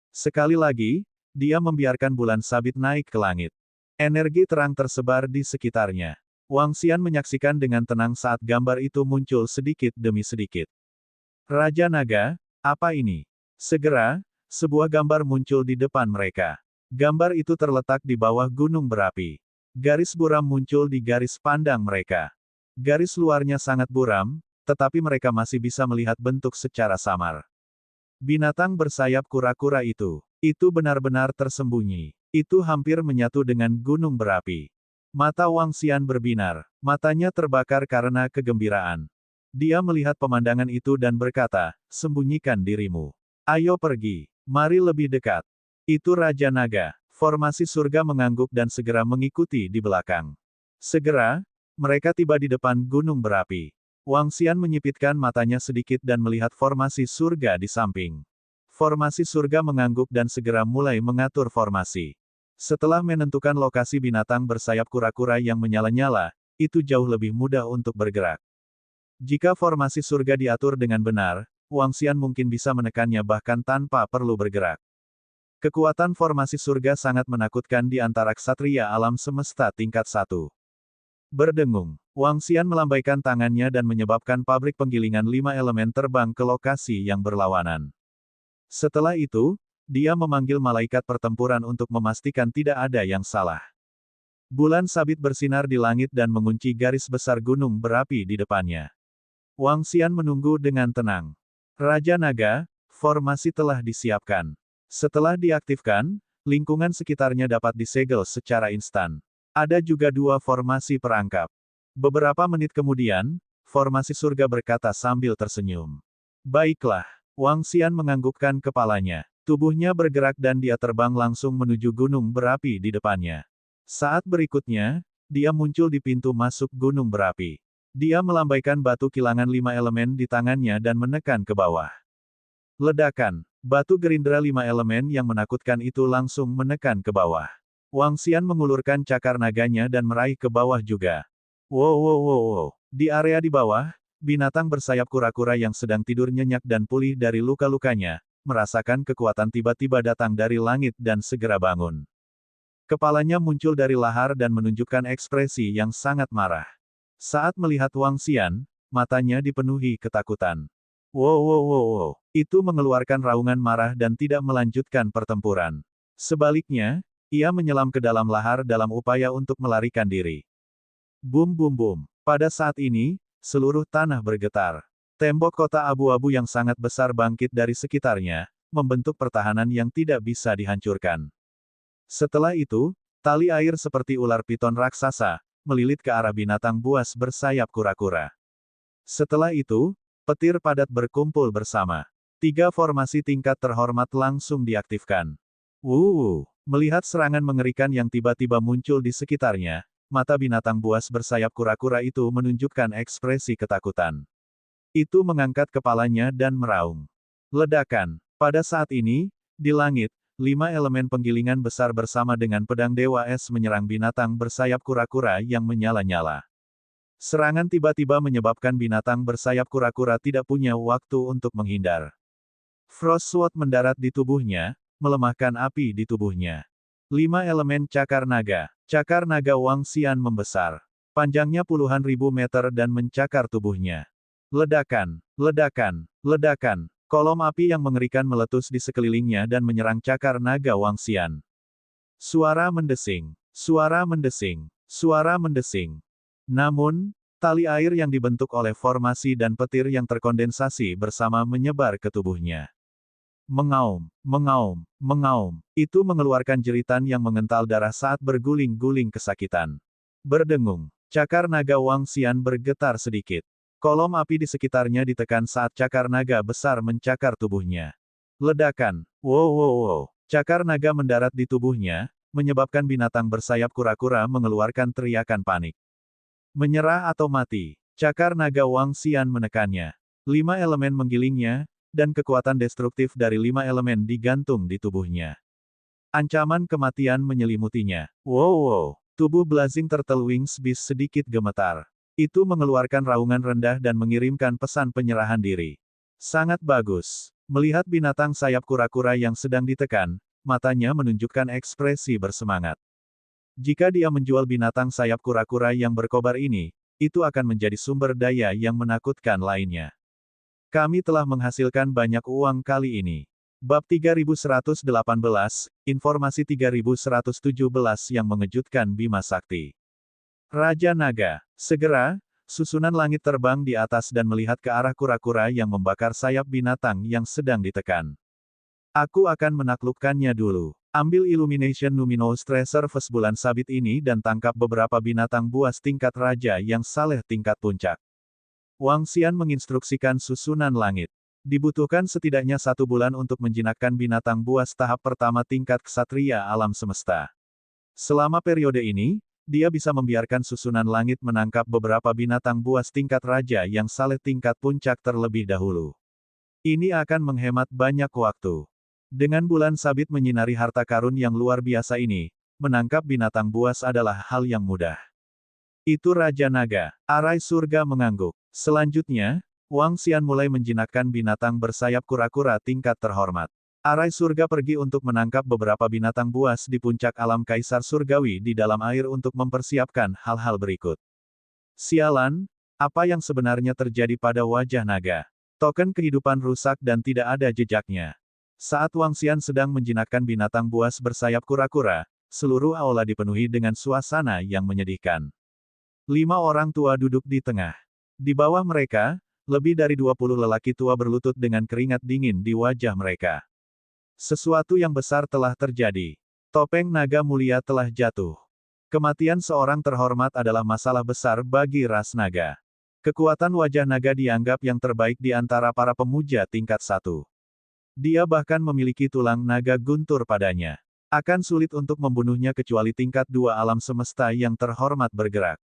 Sekali lagi, dia membiarkan bulan sabit naik ke langit. Energi terang tersebar di sekitarnya. Wang Xian menyaksikan dengan tenang saat gambar itu muncul sedikit demi sedikit. Raja Naga, apa ini? Segera, sebuah gambar muncul di depan mereka. Gambar itu terletak di bawah gunung berapi. Garis buram muncul di garis pandang mereka. Garis luarnya sangat buram, tetapi mereka masih bisa melihat bentuk secara samar. Binatang bersayap kura-kura itu benar-benar tersembunyi. Itu hampir menyatu dengan gunung berapi. Mata Wang Xian berbinar, matanya terbakar karena kegembiraan. Dia melihat pemandangan itu dan berkata, sembunyikan dirimu. Ayo pergi, mari lebih dekat. Itu Raja Naga. Formasi surga mengangguk dan segera mengikuti di belakang. Segera, mereka tiba di depan gunung berapi. Wang Xian menyipitkan matanya sedikit dan melihat formasi surga di samping. Formasi surga mengangguk dan segera mulai mengatur formasi. Setelah menentukan lokasi binatang bersayap kura-kura yang menyala-nyala, itu jauh lebih mudah untuk bergerak. Jika formasi surga diatur dengan benar, Wang Xian mungkin bisa menekannya bahkan tanpa perlu bergerak. Kekuatan formasi surga sangat menakutkan di antara ksatria alam semesta tingkat 1. Berdengung, Wang Xian melambaikan tangannya dan menyebabkan pabrik penggilingan 5 elemen terbang ke lokasi yang berlawanan. Setelah itu, dia memanggil malaikat pertempuran untuk memastikan tidak ada yang salah. Bulan sabit bersinar di langit dan mengunci garis besar gunung berapi di depannya. Wang Xian menunggu dengan tenang. Raja Naga, formasi telah disiapkan. Setelah diaktifkan, lingkungan sekitarnya dapat disegel secara instan. Ada juga 2 formasi perangkap. Beberapa menit kemudian, formasi surga berkata sambil tersenyum. Baiklah, Wang Xian menganggukkan kepalanya. Tubuhnya bergerak dan dia terbang langsung menuju gunung berapi di depannya. Saat berikutnya, dia muncul di pintu masuk gunung berapi. Dia melambaikan batu kilangan 5 elemen di tangannya dan menekan ke bawah. Ledakan, batu gerindra 5 elemen yang menakutkan itu langsung menekan ke bawah. Wang Xian mengulurkan cakar naganya dan meraih ke bawah juga. Wow wow wow wow. Di area di bawah, binatang bersayap kura-kura yang sedang tidur nyenyak dan pulih dari luka-lukanya, merasakan kekuatan tiba-tiba datang dari langit dan segera bangun. Kepalanya muncul dari lahar dan menunjukkan ekspresi yang sangat marah. Saat melihat Wang Xian, matanya dipenuhi ketakutan. Wow wow wow wow. Itu mengeluarkan raungan marah dan tidak melanjutkan pertempuran. Sebaliknya, ia menyelam ke dalam lahar dalam upaya untuk melarikan diri. Bum bum bum. Pada saat ini, seluruh tanah bergetar. Tembok kota abu-abu yang sangat besar bangkit dari sekitarnya, membentuk pertahanan yang tidak bisa dihancurkan. Setelah itu, tali air seperti ular piton raksasa, melilit ke arah binatang buas bersayap kura-kura. Setelah itu, petir padat berkumpul bersama. 3 formasi tingkat terhormat langsung diaktifkan. Melihat serangan mengerikan yang tiba-tiba muncul di sekitarnya, mata binatang buas bersayap kura-kura itu menunjukkan ekspresi ketakutan. Itu mengangkat kepalanya dan meraung. Ledakan. Pada saat ini, di langit, 5 elemen penggilingan besar bersama dengan pedang Dewa Es menyerang binatang bersayap kura-kura yang menyala-nyala. Serangan tiba-tiba menyebabkan binatang bersayap kura-kura tidak punya waktu untuk menghindar. Frost Sword mendarat di tubuhnya, melemahkan api di tubuhnya. 5 elemen cakar naga. Cakar naga Wang Xian membesar. Panjangnya puluhan ribu meter dan mencakar tubuhnya. Ledakan, ledakan, ledakan. Kolom api yang mengerikan meletus di sekelilingnya dan menyerang cakar naga Wang Xian. Suara mendesing, suara mendesing, suara mendesing. Namun, tali air yang dibentuk oleh formasi dan petir yang terkondensasi bersama menyebar ke tubuhnya. Mengaum, mengaum, mengaum. Itu mengeluarkan jeritan yang mengental darah saat berguling-guling kesakitan. Berdengung, cakar naga Wang Xian bergetar sedikit. Kolom api di sekitarnya ditekan saat cakar naga besar mencakar tubuhnya. Ledakan, wow. Cakar naga mendarat di tubuhnya, menyebabkan binatang bersayap kura-kura mengeluarkan teriakan panik. Menyerah atau mati. Cakar naga Wang Xian menekannya. 5 elemen menggilingnya, dan kekuatan destruktif dari 5 elemen digantung di tubuhnya. Ancaman kematian menyelimutinya. Wow. Tubuh Blazing Turtle Wings Beast sedikit gemetar. Itu mengeluarkan raungan rendah dan mengirimkan pesan penyerahan diri. Sangat bagus. Melihat binatang sayap kura-kura yang sedang ditekan, matanya menunjukkan ekspresi bersemangat. Jika dia menjual binatang sayap kura-kura yang berkobar ini, itu akan menjadi sumber daya yang menakutkan lainnya. Kami telah menghasilkan banyak uang kali ini. Bab 3118, Informasi 3117 yang mengejutkan Bima Sakti. Raja Naga. Segera, susunan langit terbang di atas dan melihat ke arah kura-kura yang membakar sayap binatang yang sedang ditekan. Aku akan menaklukkannya dulu. Ambil Illumination Luminous Reserve bulan sabit ini dan tangkap beberapa binatang buas tingkat raja yang saleh tingkat puncak. Wang Xian menginstruksikan susunan langit. Dibutuhkan setidaknya 1 bulan untuk menjinakkan binatang buas tahap pertama tingkat ksatria alam semesta. Selama periode ini, dia bisa membiarkan susunan langit menangkap beberapa binatang buas tingkat raja yang saleh tingkat puncak terlebih dahulu. Ini akan menghemat banyak waktu. Dengan bulan sabit menyinari harta karun yang luar biasa ini, menangkap binatang buas adalah hal yang mudah. Itu Raja Naga. Arai surga mengangguk. Selanjutnya, Wang Xian mulai menjinakkan binatang bersayap kura-kura tingkat terhormat. Arai surga pergi untuk menangkap beberapa binatang buas di puncak alam kaisar surgawi di dalam air untuk mempersiapkan hal-hal berikut. Sialan, apa yang sebenarnya terjadi pada wajah naga? Token kehidupan rusak dan tidak ada jejaknya. Saat Wang Xian sedang menjinakkan binatang buas bersayap kura-kura, seluruh aula dipenuhi dengan suasana yang menyedihkan. 5 orang tua duduk di tengah. Di bawah mereka, lebih dari 20 lelaki tua berlutut dengan keringat dingin di wajah mereka. Sesuatu yang besar telah terjadi. Topeng naga mulia telah jatuh. Kematian seorang terhormat adalah masalah besar bagi ras naga. Kekuatan wajah naga dianggap yang terbaik di antara para pemuja tingkat 1. Dia bahkan memiliki tulang naga guntur padanya. Akan sulit untuk membunuhnya kecuali tingkat 2 alam semesta yang terhormat bergerak.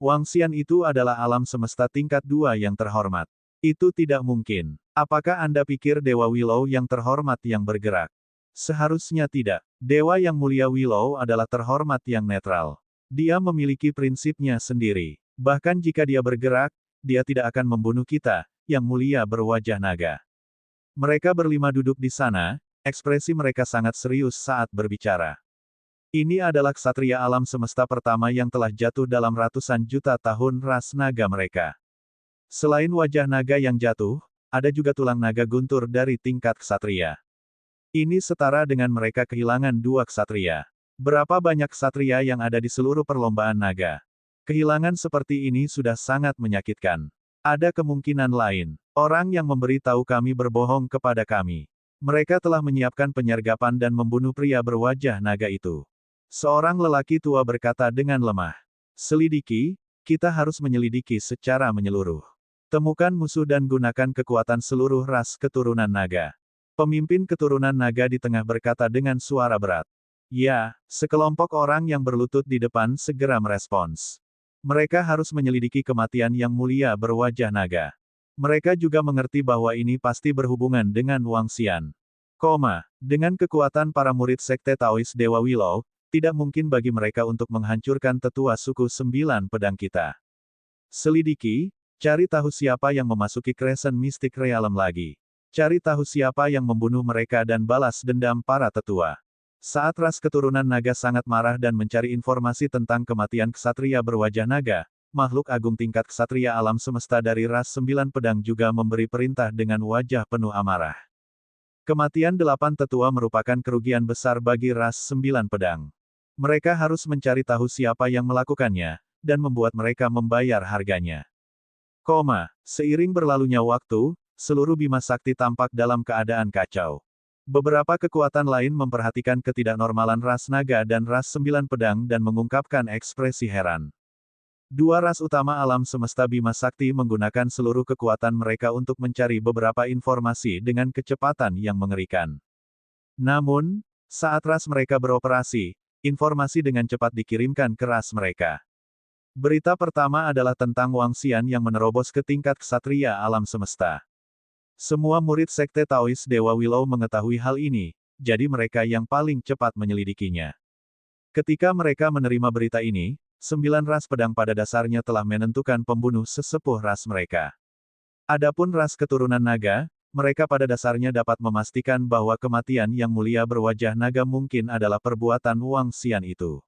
Wang Xian itu adalah alam semesta tingkat 2 yang terhormat. Itu tidak mungkin. Apakah Anda pikir Dewa Willow yang terhormat yang bergerak? Seharusnya tidak. Dewa yang mulia Willow adalah terhormat yang netral. Dia memiliki prinsipnya sendiri. Bahkan jika dia bergerak, dia tidak akan membunuh kita, yang mulia berwajah naga. Mereka berlima duduk di sana, ekspresi mereka sangat serius saat berbicara. Ini adalah ksatria alam semesta pertama yang telah jatuh dalam ratusan juta tahun ras naga mereka. Selain wajah naga yang jatuh, ada juga tulang naga guntur dari tingkat ksatria. Ini setara dengan mereka kehilangan 2 ksatria. Berapa banyak ksatria yang ada di seluruh perlombaan naga? Kehilangan seperti ini sudah sangat menyakitkan. Ada kemungkinan lain. Orang yang memberi tahu kami berbohong kepada kami. Mereka telah menyiapkan penyergapan dan membunuh pria berwajah naga itu. Seorang lelaki tua berkata dengan lemah. Selidiki, kita harus menyelidiki secara menyeluruh. Temukan musuh dan gunakan kekuatan seluruh ras keturunan naga. Pemimpin keturunan naga di tengah berkata dengan suara berat. Ya, sekelompok orang yang berlutut di depan segera merespons. Mereka harus menyelidiki kematian yang mulia berwajah naga. Mereka juga mengerti bahwa ini pasti berhubungan dengan Wang Xian. Dengan kekuatan para murid Sekte Taois Dewa Willow, tidak mungkin bagi mereka untuk menghancurkan tetua suku 9 pedang kita. Selidiki, cari tahu siapa yang memasuki Crescent Mystic Realm lagi. Cari tahu siapa yang membunuh mereka dan balas dendam para tetua. Saat ras keturunan naga sangat marah dan mencari informasi tentang kematian ksatria berwajah naga, makhluk agung tingkat ksatria alam semesta dari ras 9 pedang juga memberi perintah dengan wajah penuh amarah. Kematian 8 tetua merupakan kerugian besar bagi ras 9 pedang. Mereka harus mencari tahu siapa yang melakukannya, dan membuat mereka membayar harganya. Seiring berlalunya waktu, seluruh Bima Sakti tampak dalam keadaan kacau. Beberapa kekuatan lain memperhatikan ketidaknormalan ras naga dan ras 9 pedang dan mengungkapkan ekspresi heran. Dua ras utama alam semesta Bima Sakti menggunakan seluruh kekuatan mereka untuk mencari beberapa informasi dengan kecepatan yang mengerikan. Namun, saat ras mereka beroperasi, informasi dengan cepat dikirimkan ke ras mereka. Berita pertama adalah tentang Wang Xian yang menerobos ke tingkat ksatria alam semesta. Semua murid Sekte Taois Dewa Willow mengetahui hal ini, jadi mereka yang paling cepat menyelidikinya. Ketika mereka menerima berita ini, 9 ras pedang pada dasarnya telah menentukan pembunuh sesepuh ras mereka. Adapun ras keturunan naga, mereka pada dasarnya dapat memastikan bahwa kematian yang mulia berwajah naga mungkin adalah perbuatan Wang Xian itu.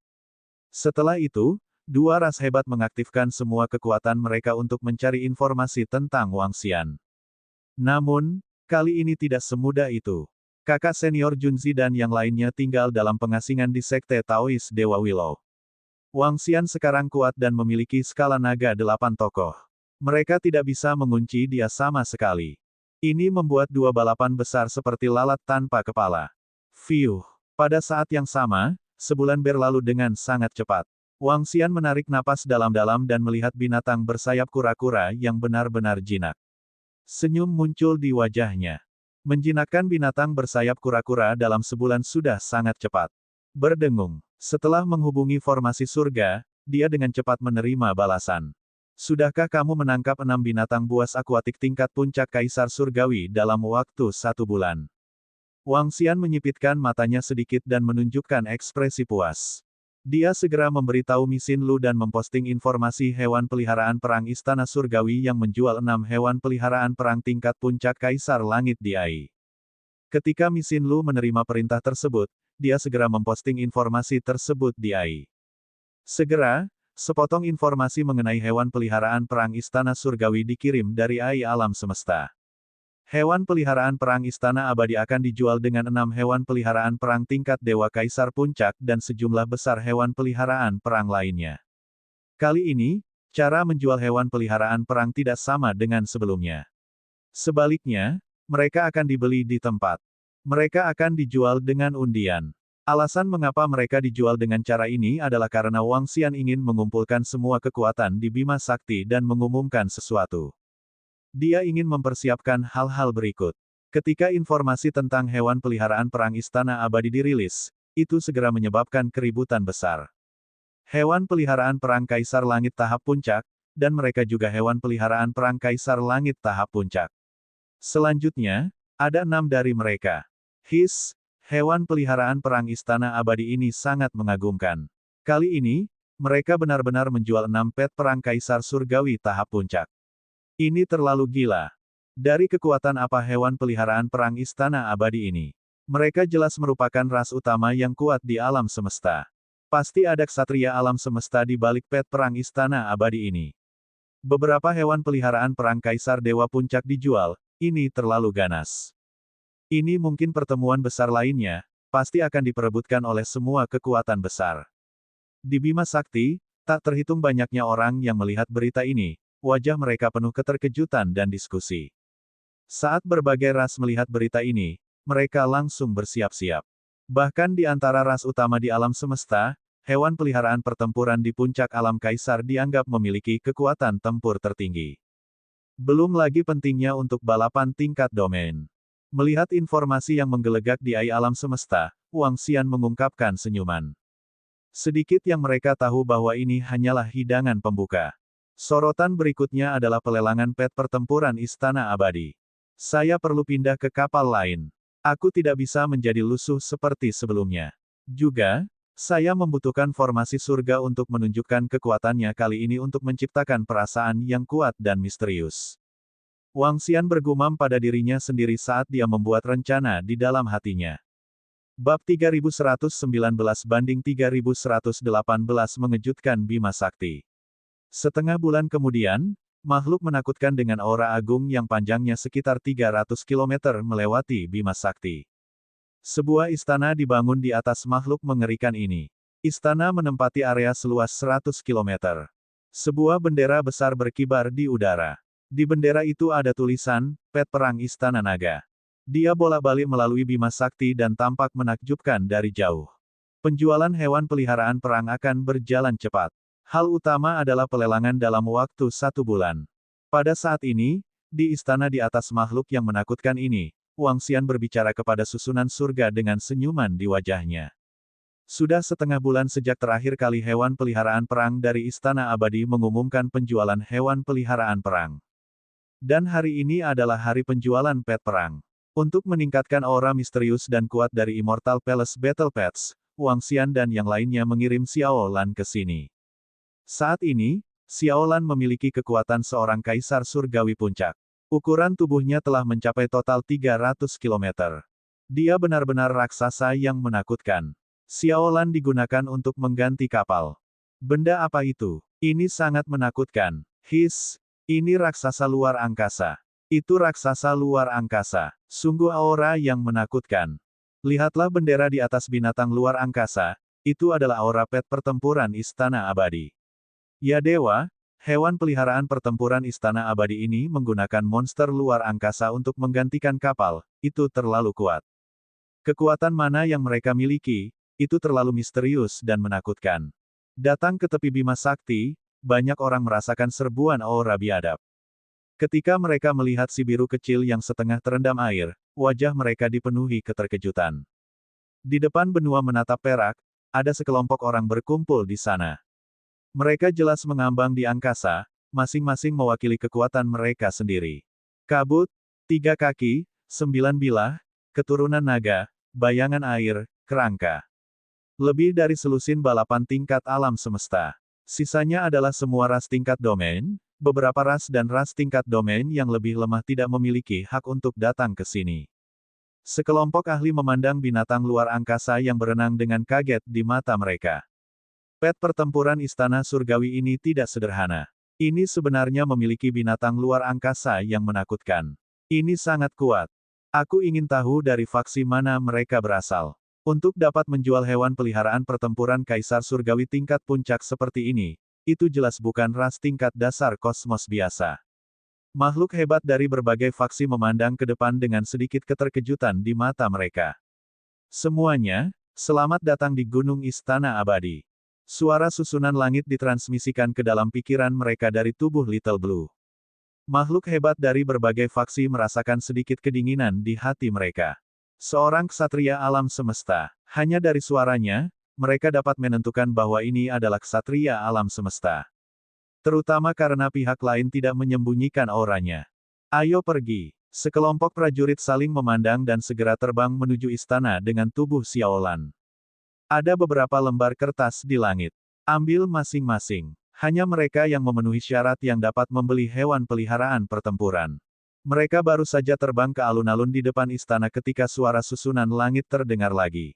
Setelah itu, dua ras hebat mengaktifkan semua kekuatan mereka untuk mencari informasi tentang Wang Xian. Namun, kali ini tidak semudah itu. Kakak senior Junzi dan yang lainnya tinggal dalam pengasingan di Sekte Taois Dewa Willow. Wang Xian sekarang kuat dan memiliki skala naga 8 tokoh. Mereka tidak bisa mengunci dia sama sekali. Ini membuat dua balapan besar seperti lalat tanpa kepala. Fiuh. Pada saat yang sama, sebulan berlalu dengan sangat cepat. Wang Xian menarik napas dalam-dalam dan melihat binatang bersayap kura-kura yang benar-benar jinak. Senyum muncul di wajahnya. Menjinakkan binatang bersayap kura-kura dalam sebulan sudah sangat cepat. Berdengung. Setelah menghubungi formasi surga, dia dengan cepat menerima balasan. Sudahkah kamu menangkap 6 binatang buas akuatik tingkat puncak Kaisar Surgawi dalam waktu 1 bulan? Wang Xian menyipitkan matanya sedikit dan menunjukkan ekspresi puas. Dia segera memberitahu Misin Lu dan memposting informasi hewan peliharaan perang Istana Surgawi yang menjual 6 hewan peliharaan perang tingkat puncak Kaisar Langit di AI. Ketika Misin Lu menerima perintah tersebut, dia segera memposting informasi tersebut di AI. Segera, sepotong informasi mengenai hewan peliharaan perang Istana Surgawi dikirim dari AI alam semesta. Hewan peliharaan perang Istana Abadi akan dijual dengan 6 hewan peliharaan perang tingkat Dewa Kaisar Puncak dan sejumlah besar hewan peliharaan perang lainnya. Kali ini, cara menjual hewan peliharaan perang tidak sama dengan sebelumnya. Sebaliknya, mereka akan dibeli di tempat. Mereka akan dijual dengan undian. Alasan mengapa mereka dijual dengan cara ini adalah karena Wang Xian ingin mengumpulkan semua kekuatan di Bima Sakti dan mengumumkan sesuatu. Dia ingin mempersiapkan hal-hal berikut. Ketika informasi tentang hewan peliharaan perang Istana Abadi dirilis, itu segera menyebabkan keributan besar. Hewan peliharaan perang Kaisar Langit tahap puncak, dan mereka juga hewan peliharaan perang Kaisar Langit tahap puncak. Selanjutnya, ada 6 dari mereka. Hewan peliharaan perang Istana Abadi ini sangat mengagumkan. Kali ini, mereka benar-benar menjual 6 pet perang Kaisar Surgawi tahap puncak. Ini terlalu gila. Dari kekuatan apa hewan peliharaan perang Istana Abadi ini? Mereka jelas merupakan ras utama yang kuat di alam semesta. Pasti ada ksatria alam semesta di balik pet perang Istana Abadi ini. Beberapa hewan peliharaan perang Kaisar Dewa Puncak dijual, ini terlalu ganas. Ini mungkin pertemuan besar lainnya, pasti akan diperebutkan oleh semua kekuatan besar. Di Bima Sakti, tak terhitung banyaknya orang yang melihat berita ini. Wajah mereka penuh keterkejutan dan diskusi. Saat berbagai ras melihat berita ini, mereka langsung bersiap-siap. Bahkan di antara ras utama di alam semesta, hewan peliharaan pertempuran di puncak alam kaisar dianggap memiliki kekuatan tempur tertinggi. Belum lagi pentingnya untuk balapan tingkat domain. Melihat informasi yang menggelegak di alam semesta, Wang Xian mengungkapkan senyuman. Sedikit yang mereka tahu bahwa ini hanyalah hidangan pembuka. Sorotan berikutnya adalah pelelangan pet pertempuran Istana Abadi. Saya perlu pindah ke kapal lain. Aku tidak bisa menjadi lusuh seperti sebelumnya. Juga, saya membutuhkan formasi surga untuk menunjukkan kekuatannya kali ini untuk menciptakan perasaan yang kuat dan misterius. Wang Xian bergumam pada dirinya sendiri saat dia membuat rencana di dalam hatinya. Bab 3119 banding 3118 mengejutkan Bima Sakti. Setengah bulan kemudian, makhluk menakutkan dengan aura agung yang panjangnya sekitar 300 km melewati Bima Sakti. Sebuah istana dibangun di atas makhluk mengerikan ini. Istana menempati area seluas 100 km. Sebuah bendera besar berkibar di udara. Di bendera itu ada tulisan, Pet Perang Istana Naga. Dia bolak-balik melalui Bima Sakti dan tampak menakjubkan dari jauh. Penjualan hewan peliharaan perang akan berjalan cepat. Hal utama adalah pelelangan dalam waktu 1 bulan. Pada saat ini, di istana di atas makhluk yang menakutkan ini, Wang Xian berbicara kepada susunan surga dengan senyuman di wajahnya. Sudah setengah bulan sejak terakhir kali hewan peliharaan perang dari Istana Abadi mengumumkan penjualan hewan peliharaan perang. Dan hari ini adalah hari penjualan pet perang. Untuk meningkatkan aura misterius dan kuat dari Immortal Palace Battle Pets, Wang Xian dan yang lainnya mengirim Xiao Lan ke sini. Saat ini, Xiao Lan memiliki kekuatan seorang kaisar surgawi puncak. Ukuran tubuhnya telah mencapai total 300 km. Dia benar-benar raksasa yang menakutkan. Xiao Lan digunakan untuk mengganti kapal. Benda apa itu? Ini sangat menakutkan. Ini raksasa luar angkasa. Itu raksasa luar angkasa. Sungguh aura yang menakutkan. Lihatlah bendera di atas binatang luar angkasa, itu adalah aura pet pertempuran Istana Abadi. Ya dewa, hewan peliharaan pertempuran Istana Abadi ini menggunakan monster luar angkasa untuk menggantikan kapal, itu terlalu kuat. Kekuatan mana yang mereka miliki, itu terlalu misterius dan menakutkan. Datang ke tepi Bima Sakti, banyak orang merasakan serbuan aura biadab. Ketika mereka melihat si biru kecil yang setengah terendam air, wajah mereka dipenuhi keterkejutan. Di depan benua menatap perak, ada sekelompok orang berkumpul di sana. Mereka jelas mengambang di angkasa, masing-masing mewakili kekuatan mereka sendiri. Kabut, 3 kaki, 9 bilah, keturunan naga, bayangan air, kerangka. Lebih dari selusin balapan tingkat alam semesta. Sisanya adalah semua ras tingkat domain, beberapa ras dan ras tingkat domain yang lebih lemah tidak memiliki hak untuk datang ke sini. Sekelompok ahli memandang binatang luar angkasa yang berenang dengan kaget di mata mereka. Pet pertempuran Istana Surgawi ini tidak sederhana. Ini sebenarnya memiliki binatang luar angkasa yang menakutkan. Ini sangat kuat. Aku ingin tahu dari faksi mana mereka berasal. Untuk dapat menjual hewan peliharaan pertempuran Kaisar Surgawi tingkat puncak seperti ini, itu jelas bukan ras tingkat dasar kosmos biasa. Makhluk hebat dari berbagai faksi memandang ke depan dengan sedikit keterkejutan di mata mereka. Semuanya, selamat datang di Gunung Istana Abadi. Suara susunan langit ditransmisikan ke dalam pikiran mereka dari tubuh Little Blue. Makhluk hebat dari berbagai faksi merasakan sedikit kedinginan di hati mereka. Seorang ksatria alam semesta. Hanya dari suaranya, mereka dapat menentukan bahwa ini adalah ksatria alam semesta. Terutama karena pihak lain tidak menyembunyikan auranya. Ayo pergi. Sekelompok prajurit saling memandang dan segera terbang menuju istana dengan tubuh Xiao Lan. Ada beberapa lembar kertas di langit. Ambil masing-masing. Hanya mereka yang memenuhi syarat yang dapat membeli hewan peliharaan pertempuran. Mereka baru saja terbang ke alun-alun di depan istana ketika suara susunan langit terdengar lagi.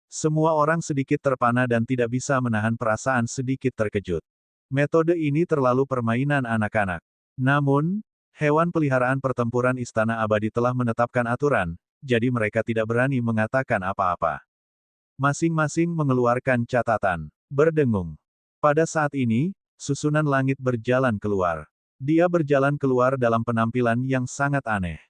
Semua orang sedikit terpana dan tidak bisa menahan perasaan sedikit terkejut. Metode ini terlalu permainan anak-anak. Namun, hewan peliharaan pertempuran Istana Abadi telah menetapkan aturan, jadi mereka tidak berani mengatakan apa-apa. Masing-masing mengeluarkan catatan. Berdengung. Pada saat ini, susunan langit berjalan keluar. Dia berjalan keluar dalam penampilan yang sangat aneh.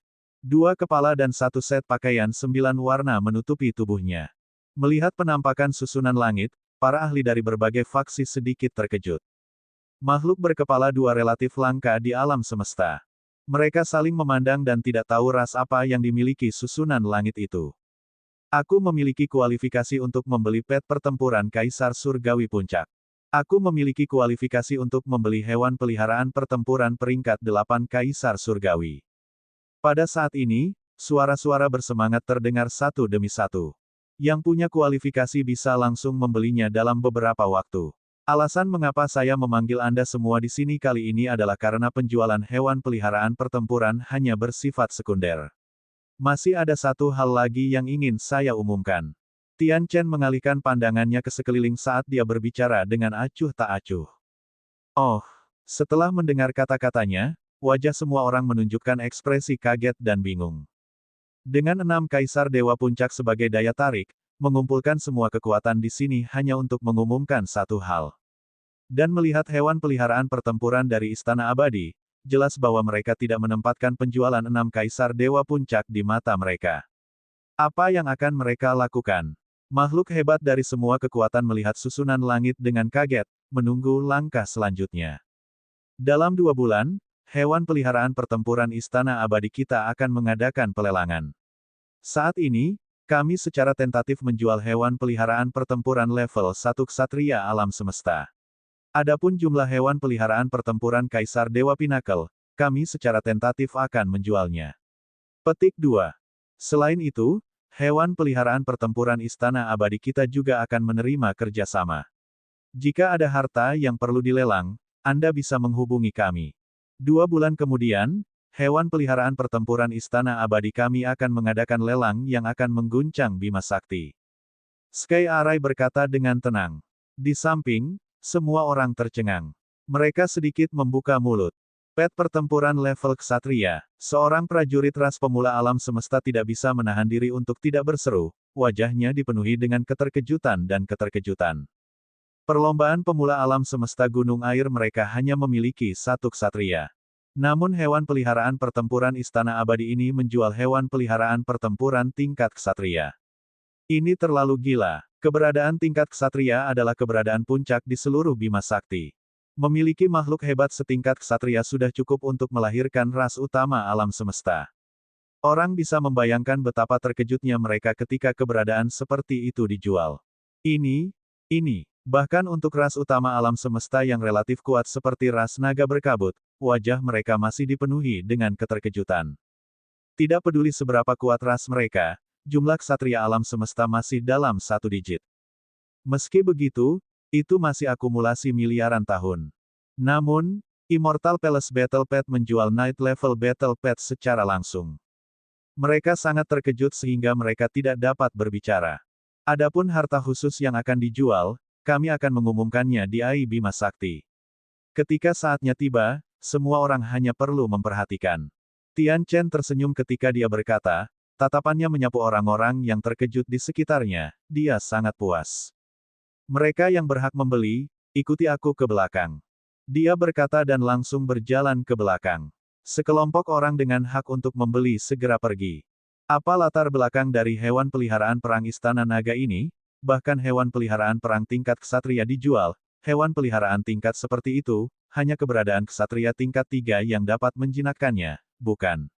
2 kepala dan 1 set pakaian 9 warna menutupi tubuhnya. Melihat penampakan susunan langit, para ahli dari berbagai faksi sedikit terkejut. Makhluk berkepala 2 relatif langka di alam semesta. Mereka saling memandang dan tidak tahu ras apa yang dimiliki susunan langit itu. Aku memiliki kualifikasi untuk membeli pet pertempuran Kaisar Surgawi Puncak. Aku memiliki kualifikasi untuk membeli hewan peliharaan pertempuran peringkat 8 Kaisar Surgawi. Pada saat ini, suara-suara bersemangat terdengar satu demi satu. Yang punya kualifikasi bisa langsung membelinya dalam beberapa waktu. Alasan mengapa saya memanggil Anda semua di sini kali ini adalah karena penjualan hewan peliharaan pertempuran hanya bersifat sekunder. Masih ada satu hal lagi yang ingin saya umumkan. Tian Chen mengalihkan pandangannya ke sekeliling saat dia berbicara dengan acuh tak acuh. Oh, setelah mendengar kata-katanya, wajah semua orang menunjukkan ekspresi kaget dan bingung. Dengan 6 Kaisar Dewa Puncak sebagai daya tarik, mengumpulkan semua kekuatan di sini hanya untuk mengumumkan satu hal. Dan melihat hewan peliharaan pertempuran dari Istana Abadi, jelas bahwa mereka tidak menempatkan penjualan 6 Kaisar Dewa Puncak di mata mereka. Apa yang akan mereka lakukan? Makhluk hebat dari semua kekuatan melihat susunan langit dengan kaget, menunggu langkah selanjutnya. Dalam 2 bulan, hewan peliharaan pertempuran Istana Abadi kita akan mengadakan pelelangan. Saat ini, kami secara tentatif menjual hewan peliharaan pertempuran level 1 Ksatria Alam Semesta. Adapun jumlah hewan peliharaan pertempuran Kaisar Dewa Pinnacle, kami secara tentatif akan menjualnya. Petik 2. Selain itu, hewan peliharaan pertempuran Istana Abadi kita juga akan menerima kerjasama. Jika ada harta yang perlu dilelang, Anda bisa menghubungi kami. 2 bulan kemudian, hewan peliharaan pertempuran Istana Abadi kami akan mengadakan lelang yang akan mengguncang Bima Sakti. Sky Arai berkata dengan tenang. Di samping, semua orang tercengang. Mereka sedikit membuka mulut. Pet pertempuran level Ksatria, seorang prajurit ras pemula alam semesta tidak bisa menahan diri untuk tidak berseru, wajahnya dipenuhi dengan keterkejutan dan keterkejutan. Perlombaan pemula alam semesta gunung air mereka hanya memiliki 1 Ksatria. Namun hewan peliharaan pertempuran Istana Abadi ini menjual hewan peliharaan pertempuran tingkat Ksatria. Ini terlalu gila. Keberadaan tingkat Ksatria adalah keberadaan puncak di seluruh Bima Sakti. Memiliki makhluk hebat setingkat Ksatria sudah cukup untuk melahirkan ras utama alam semesta. Orang bisa membayangkan betapa terkejutnya mereka ketika keberadaan seperti itu dijual. Ini, bahkan untuk ras utama alam semesta yang relatif kuat seperti ras naga berkabut, wajah mereka masih dipenuhi dengan keterkejutan. Tidak peduli seberapa kuat ras mereka, jumlah ksatria alam semesta masih dalam 1 digit. Meski begitu, itu masih akumulasi miliaran tahun. Namun, Immortal Palace Battle Pet menjual Night Level Battle Pet secara langsung. Mereka sangat terkejut sehingga mereka tidak dapat berbicara. Adapun harta khusus yang akan dijual, kami akan mengumumkannya di AI Bima Sakti. Ketika saatnya tiba, semua orang hanya perlu memperhatikan. Tian Chen tersenyum ketika dia berkata, tatapannya menyapu orang-orang yang terkejut di sekitarnya, dia sangat puas. Mereka yang berhak membeli, ikuti aku ke belakang. Dia berkata dan langsung berjalan ke belakang. Sekelompok orang dengan hak untuk membeli segera pergi. Apa latar belakang dari hewan peliharaan perang Istana Naga ini? Bahkan hewan peliharaan perang tingkat ksatria dijual, hewan peliharaan tingkat seperti itu, hanya keberadaan ksatria tingkat 3 yang dapat menjinakkannya, bukan?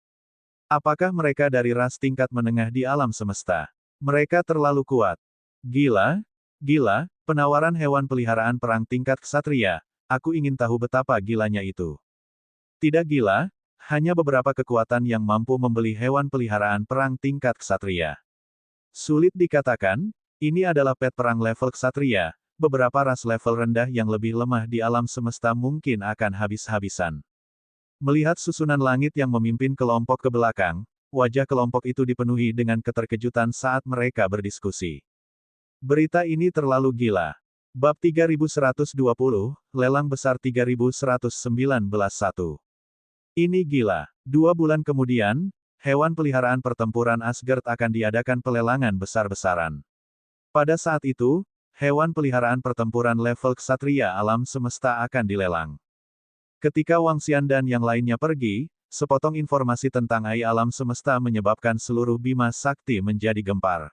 Apakah mereka dari ras tingkat menengah di alam semesta? Mereka terlalu kuat. Gila, penawaran hewan peliharaan perang tingkat ksatria, aku ingin tahu betapa gilanya itu. Tidak gila, hanya beberapa kekuatan yang mampu membeli hewan peliharaan perang tingkat ksatria. Sulit dikatakan, ini adalah pet perang level ksatria, beberapa ras level rendah yang lebih lemah di alam semesta mungkin akan habis-habisan. Melihat susunan langit yang memimpin kelompok ke belakang, wajah kelompok itu dipenuhi dengan keterkejutan saat mereka berdiskusi. Berita ini terlalu gila. Bab 3120, Lelang Besar 3119-1. Ini gila. 2 bulan kemudian, hewan peliharaan pertempuran Asgard akan diadakan pelelangan besar-besaran. Pada saat itu, hewan peliharaan pertempuran level ksatria alam semesta akan dilelang. Ketika Wang Xian dan yang lainnya pergi, sepotong informasi tentang AI alam semesta menyebabkan seluruh Bima Sakti menjadi gempar.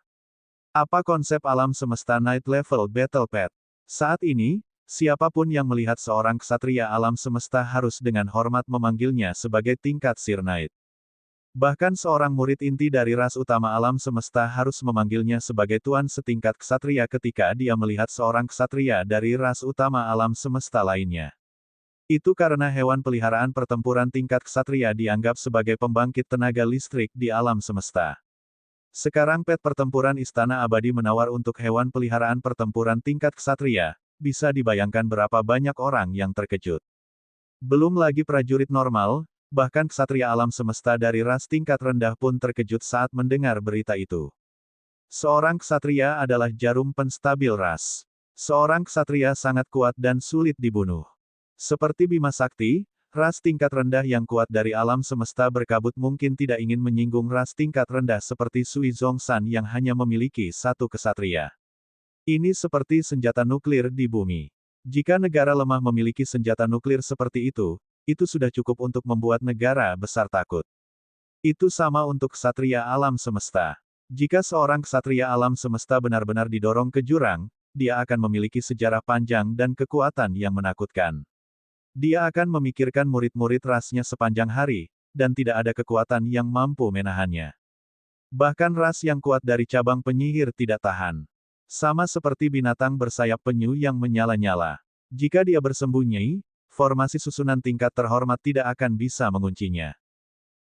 Apa konsep alam semesta Night Level Battle Pet? Saat ini, siapapun yang melihat seorang ksatria alam semesta harus dengan hormat memanggilnya sebagai tingkat Sir Knight. Bahkan seorang murid inti dari ras utama alam semesta harus memanggilnya sebagai tuan setingkat ksatria ketika dia melihat seorang ksatria dari ras utama alam semesta lainnya. Itu karena hewan peliharaan pertempuran tingkat ksatria dianggap sebagai pembangkit tenaga listrik di alam semesta. Sekarang pet pertempuran Istana Abadi menawar untuk hewan peliharaan pertempuran tingkat ksatria, bisa dibayangkan berapa banyak orang yang terkejut. Belum lagi prajurit normal, bahkan ksatria alam semesta dari ras tingkat rendah pun terkejut saat mendengar berita itu. Seorang ksatria adalah jarum penstabil ras. Seorang ksatria sangat kuat dan sulit dibunuh. Seperti Bima Sakti, ras tingkat rendah yang kuat dari alam semesta berkabut mungkin tidak ingin menyinggung ras tingkat rendah seperti Sui Zhongshan yang hanya memiliki satu ksatria. Ini seperti senjata nuklir di bumi. Jika negara lemah memiliki senjata nuklir seperti itu sudah cukup untuk membuat negara besar takut. Itu sama untuk ksatria alam semesta. Jika seorang ksatria alam semesta benar-benar didorong ke jurang, dia akan memiliki sejarah panjang dan kekuatan yang menakutkan. Dia akan memikirkan murid-murid rasnya sepanjang hari, dan tidak ada kekuatan yang mampu menahannya. Bahkan ras yang kuat dari cabang penyihir tidak tahan. Sama seperti binatang bersayap penyu yang menyala-nyala. Jika dia bersembunyi, formasi susunan tingkat terhormat tidak akan bisa menguncinya.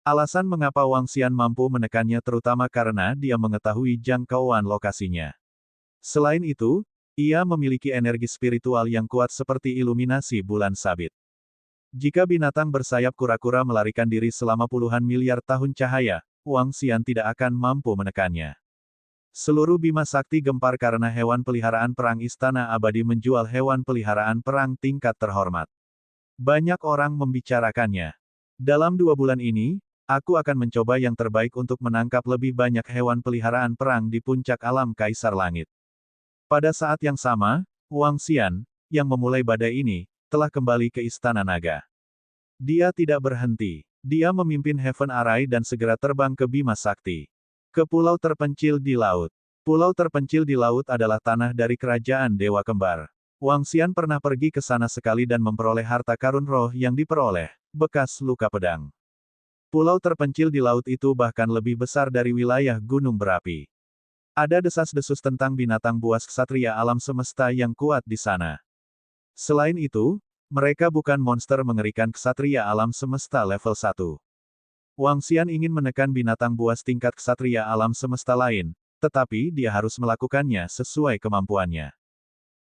Alasan mengapa Wang Xian mampu menekannya terutama karena dia mengetahui jangkauan lokasinya. Selain itu, ia memiliki energi spiritual yang kuat seperti iluminasi bulan sabit. Jika binatang bersayap kura-kura melarikan diri selama puluhan miliar tahun cahaya, Wang Xian tidak akan mampu menekannya. Seluruh Bima Sakti gempar karena hewan peliharaan perang Istana Abadi menjual hewan peliharaan perang tingkat terhormat. Banyak orang membicarakannya. Dalam 2 bulan ini, aku akan mencoba yang terbaik untuk menangkap lebih banyak hewan peliharaan perang di puncak alam Kaisar Langit. Pada saat yang sama, Wang Xian, yang memulai badai ini, telah kembali ke Istana Naga. Dia tidak berhenti. Dia memimpin Heaven Array dan segera terbang ke Bima Sakti. Ke pulau terpencil di laut. Pulau terpencil di laut adalah tanah dari kerajaan Dewa Kembar. Wang Xian pernah pergi ke sana sekali dan memperoleh harta karun roh yang diperoleh, bekas luka pedang. Pulau terpencil di laut itu bahkan lebih besar dari wilayah gunung berapi. Ada desas-desus tentang binatang buas ksatria alam semesta yang kuat di sana. Selain itu, mereka bukan monster mengerikan ksatria alam semesta level 1. Wang Xian ingin menekan binatang buas tingkat ksatria alam semesta lain, tetapi dia harus melakukannya sesuai kemampuannya.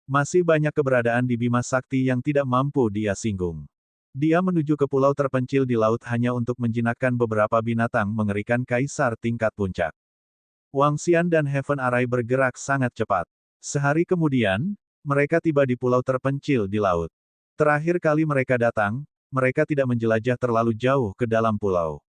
Masih banyak keberadaan di Bima Sakti yang tidak mampu dia singgung. Dia menuju ke pulau terpencil di laut hanya untuk menjinakkan beberapa binatang mengerikan kaisar tingkat puncak. Wang Xian dan Heaven Array bergerak sangat cepat. Sehari kemudian, mereka tiba di pulau terpencil di laut. Terakhir kali mereka datang, mereka tidak menjelajah terlalu jauh ke dalam pulau.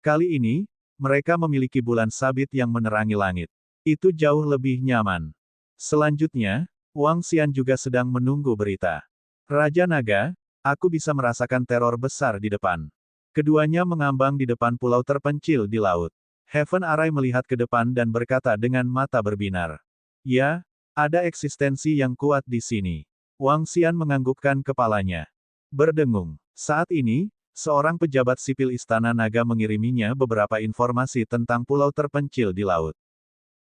Kali ini, mereka memiliki bulan sabit yang menerangi langit. Itu jauh lebih nyaman. Selanjutnya, Wang Xian juga sedang menunggu berita. Raja Naga, aku bisa merasakan teror besar di depan. Keduanya mengambang di depan pulau terpencil di laut. Heaven Array melihat ke depan dan berkata dengan mata berbinar. Ya, ada eksistensi yang kuat di sini. Wang Xian menganggukkan kepalanya. Berdengung. Saat ini, seorang pejabat sipil Istana Naga mengiriminya beberapa informasi tentang pulau terpencil di laut.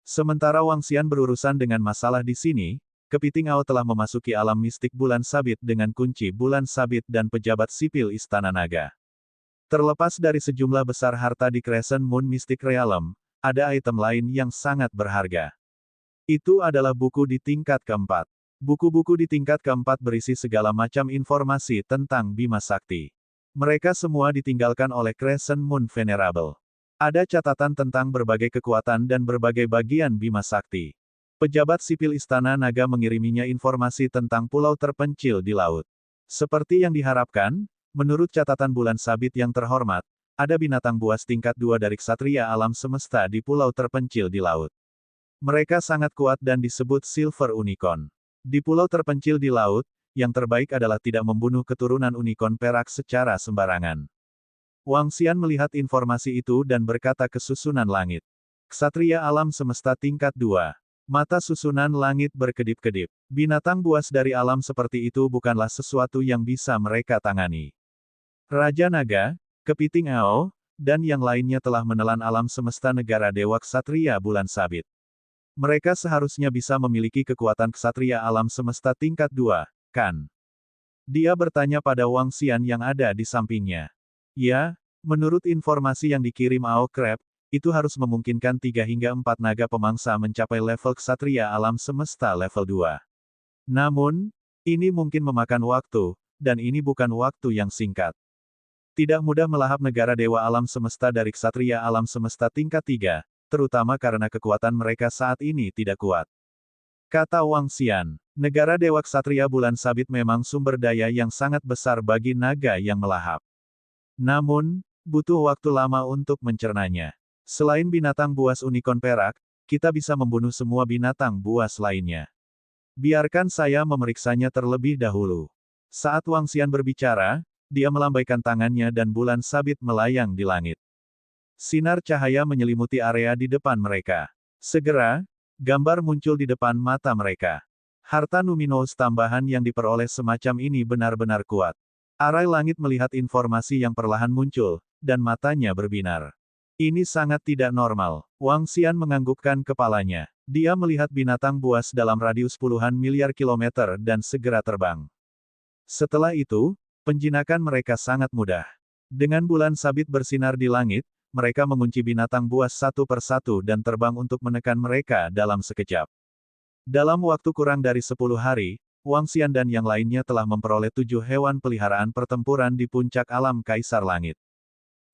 Sementara Wang Xian berurusan dengan masalah di sini, Kepiting Ao telah memasuki alam mistik bulan sabit dengan kunci bulan sabit dan pejabat sipil Istana Naga. Terlepas dari sejumlah besar harta di Crescent Moon Mystic Realm, ada item lain yang sangat berharga. Itu adalah buku di tingkat keempat. Buku-buku di tingkat keempat berisi segala macam informasi tentang Bima Sakti. Mereka semua ditinggalkan oleh Crescent Moon Venerable. Ada catatan tentang berbagai kekuatan dan berbagai bagian Bima Sakti. Pejabat sipil Istana Naga mengiriminya informasi tentang pulau terpencil di laut. Seperti yang diharapkan, menurut catatan bulan sabit yang terhormat, ada binatang buas tingkat 2 dari ksatria alam semesta di pulau terpencil di laut. Mereka sangat kuat dan disebut Silver Unicorn. Di pulau terpencil di laut, yang terbaik adalah tidak membunuh keturunan unicorn perak secara sembarangan. Wang Xian melihat informasi itu dan berkata ke susunan langit. Ksatria alam semesta tingkat 2. Mata susunan langit berkedip-kedip. Binatang buas dari alam seperti itu bukanlah sesuatu yang bisa mereka tangani. Raja Naga, Kepiting Ao, dan yang lainnya telah menelan alam semesta negara Dewa Ksatria Bulan Sabit. Mereka seharusnya bisa memiliki kekuatan ksatria alam semesta tingkat 2, kan? Dia bertanya pada Wang Xian yang ada di sampingnya. Ya, menurut informasi yang dikirim Ao Crab, itu harus memungkinkan 3 hingga 4 naga pemangsa mencapai level ksatria alam semesta level 2. Namun, ini mungkin memakan waktu, dan ini bukan waktu yang singkat. Tidak mudah melahap negara dewa alam semesta dari ksatria alam semesta tingkat 3, terutama karena kekuatan mereka saat ini tidak kuat. Kata Wang Xian, negara dewa ksatria bulan sabit memang sumber daya yang sangat besar bagi naga yang melahap. Namun, butuh waktu lama untuk mencernanya. Selain binatang buas unicorn perak, kita bisa membunuh semua binatang buas lainnya. Biarkan saya memeriksanya terlebih dahulu. Saat Wang Xian berbicara, dia melambaikan tangannya dan bulan sabit melayang di langit. Sinar cahaya menyelimuti area di depan mereka. Segera, gambar muncul di depan mata mereka. Harta numinous tambahan yang diperoleh semacam ini benar-benar kuat. Arai langit melihat informasi yang perlahan muncul, dan matanya berbinar. Ini sangat tidak normal. Wang Xian menganggukkan kepalanya. Dia melihat binatang buas dalam radius puluhan miliar kilometer dan segera terbang. Setelah itu, penjinakan mereka sangat mudah. Dengan bulan sabit bersinar di langit, mereka mengunci binatang buas satu persatu dan terbang untuk menekan mereka dalam sekejap. Dalam waktu kurang dari 10 hari, Wang Xian dan yang lainnya telah memperoleh 7 hewan peliharaan pertempuran di puncak alam Kaisar Langit.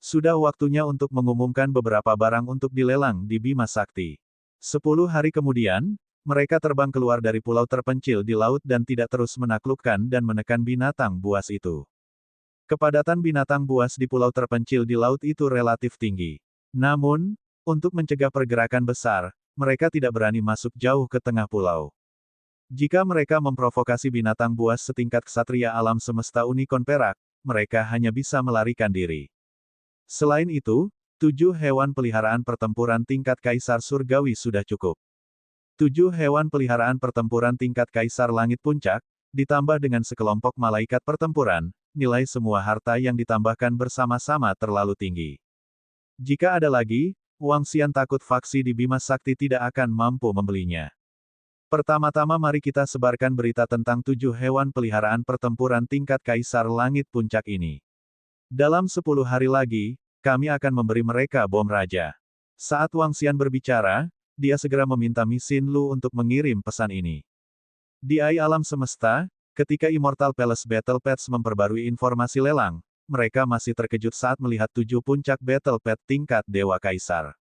Sudah waktunya untuk mengumumkan beberapa barang untuk dilelang di Bima Sakti. 10 hari kemudian, mereka terbang keluar dari pulau terpencil di laut dan tidak terus menaklukkan dan menekan binatang buas itu. Kepadatan binatang buas di pulau terpencil di laut itu relatif tinggi. Namun, untuk mencegah pergerakan besar, mereka tidak berani masuk jauh ke tengah pulau. Jika mereka memprovokasi binatang buas setingkat ksatria alam semesta unicorn perak, mereka hanya bisa melarikan diri. Selain itu, 7 hewan peliharaan pertempuran tingkat Kaisar Surgawi sudah cukup. 7 hewan peliharaan pertempuran tingkat Kaisar Langit Puncak, ditambah dengan sekelompok malaikat pertempuran, nilai semua harta yang ditambahkan bersama-sama terlalu tinggi. Jika ada lagi, Wang Xian takut faksi di Bima Sakti tidak akan mampu membelinya. Pertama-tama mari kita sebarkan berita tentang 7 hewan peliharaan pertempuran tingkat Kaisar Langit Puncak ini. Dalam 10 hari lagi, kami akan memberi mereka bom raja. Saat Wang Xian berbicara, dia segera meminta Misin Lu untuk mengirim pesan ini. Di Ai Alam Semesta, ketika Immortal Palace Battle Pads memperbarui informasi lelang, mereka masih terkejut saat melihat 7 puncak Battle Pad tingkat Dewa Kaisar.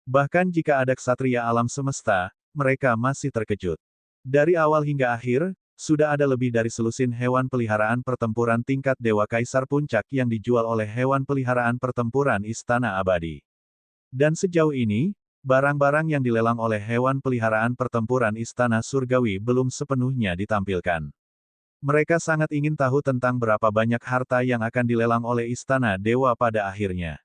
Bahkan jika ada ksatria alam semesta, mereka masih terkejut. Dari awal hingga akhir, sudah ada lebih dari selusin hewan peliharaan pertempuran tingkat Dewa Kaisar Puncak yang dijual oleh hewan peliharaan pertempuran Istana Abadi. Dan sejauh ini, barang-barang yang dilelang oleh hewan peliharaan pertempuran Istana Surgawi belum sepenuhnya ditampilkan. Mereka sangat ingin tahu tentang berapa banyak harta yang akan dilelang oleh Istana Dewa pada akhirnya.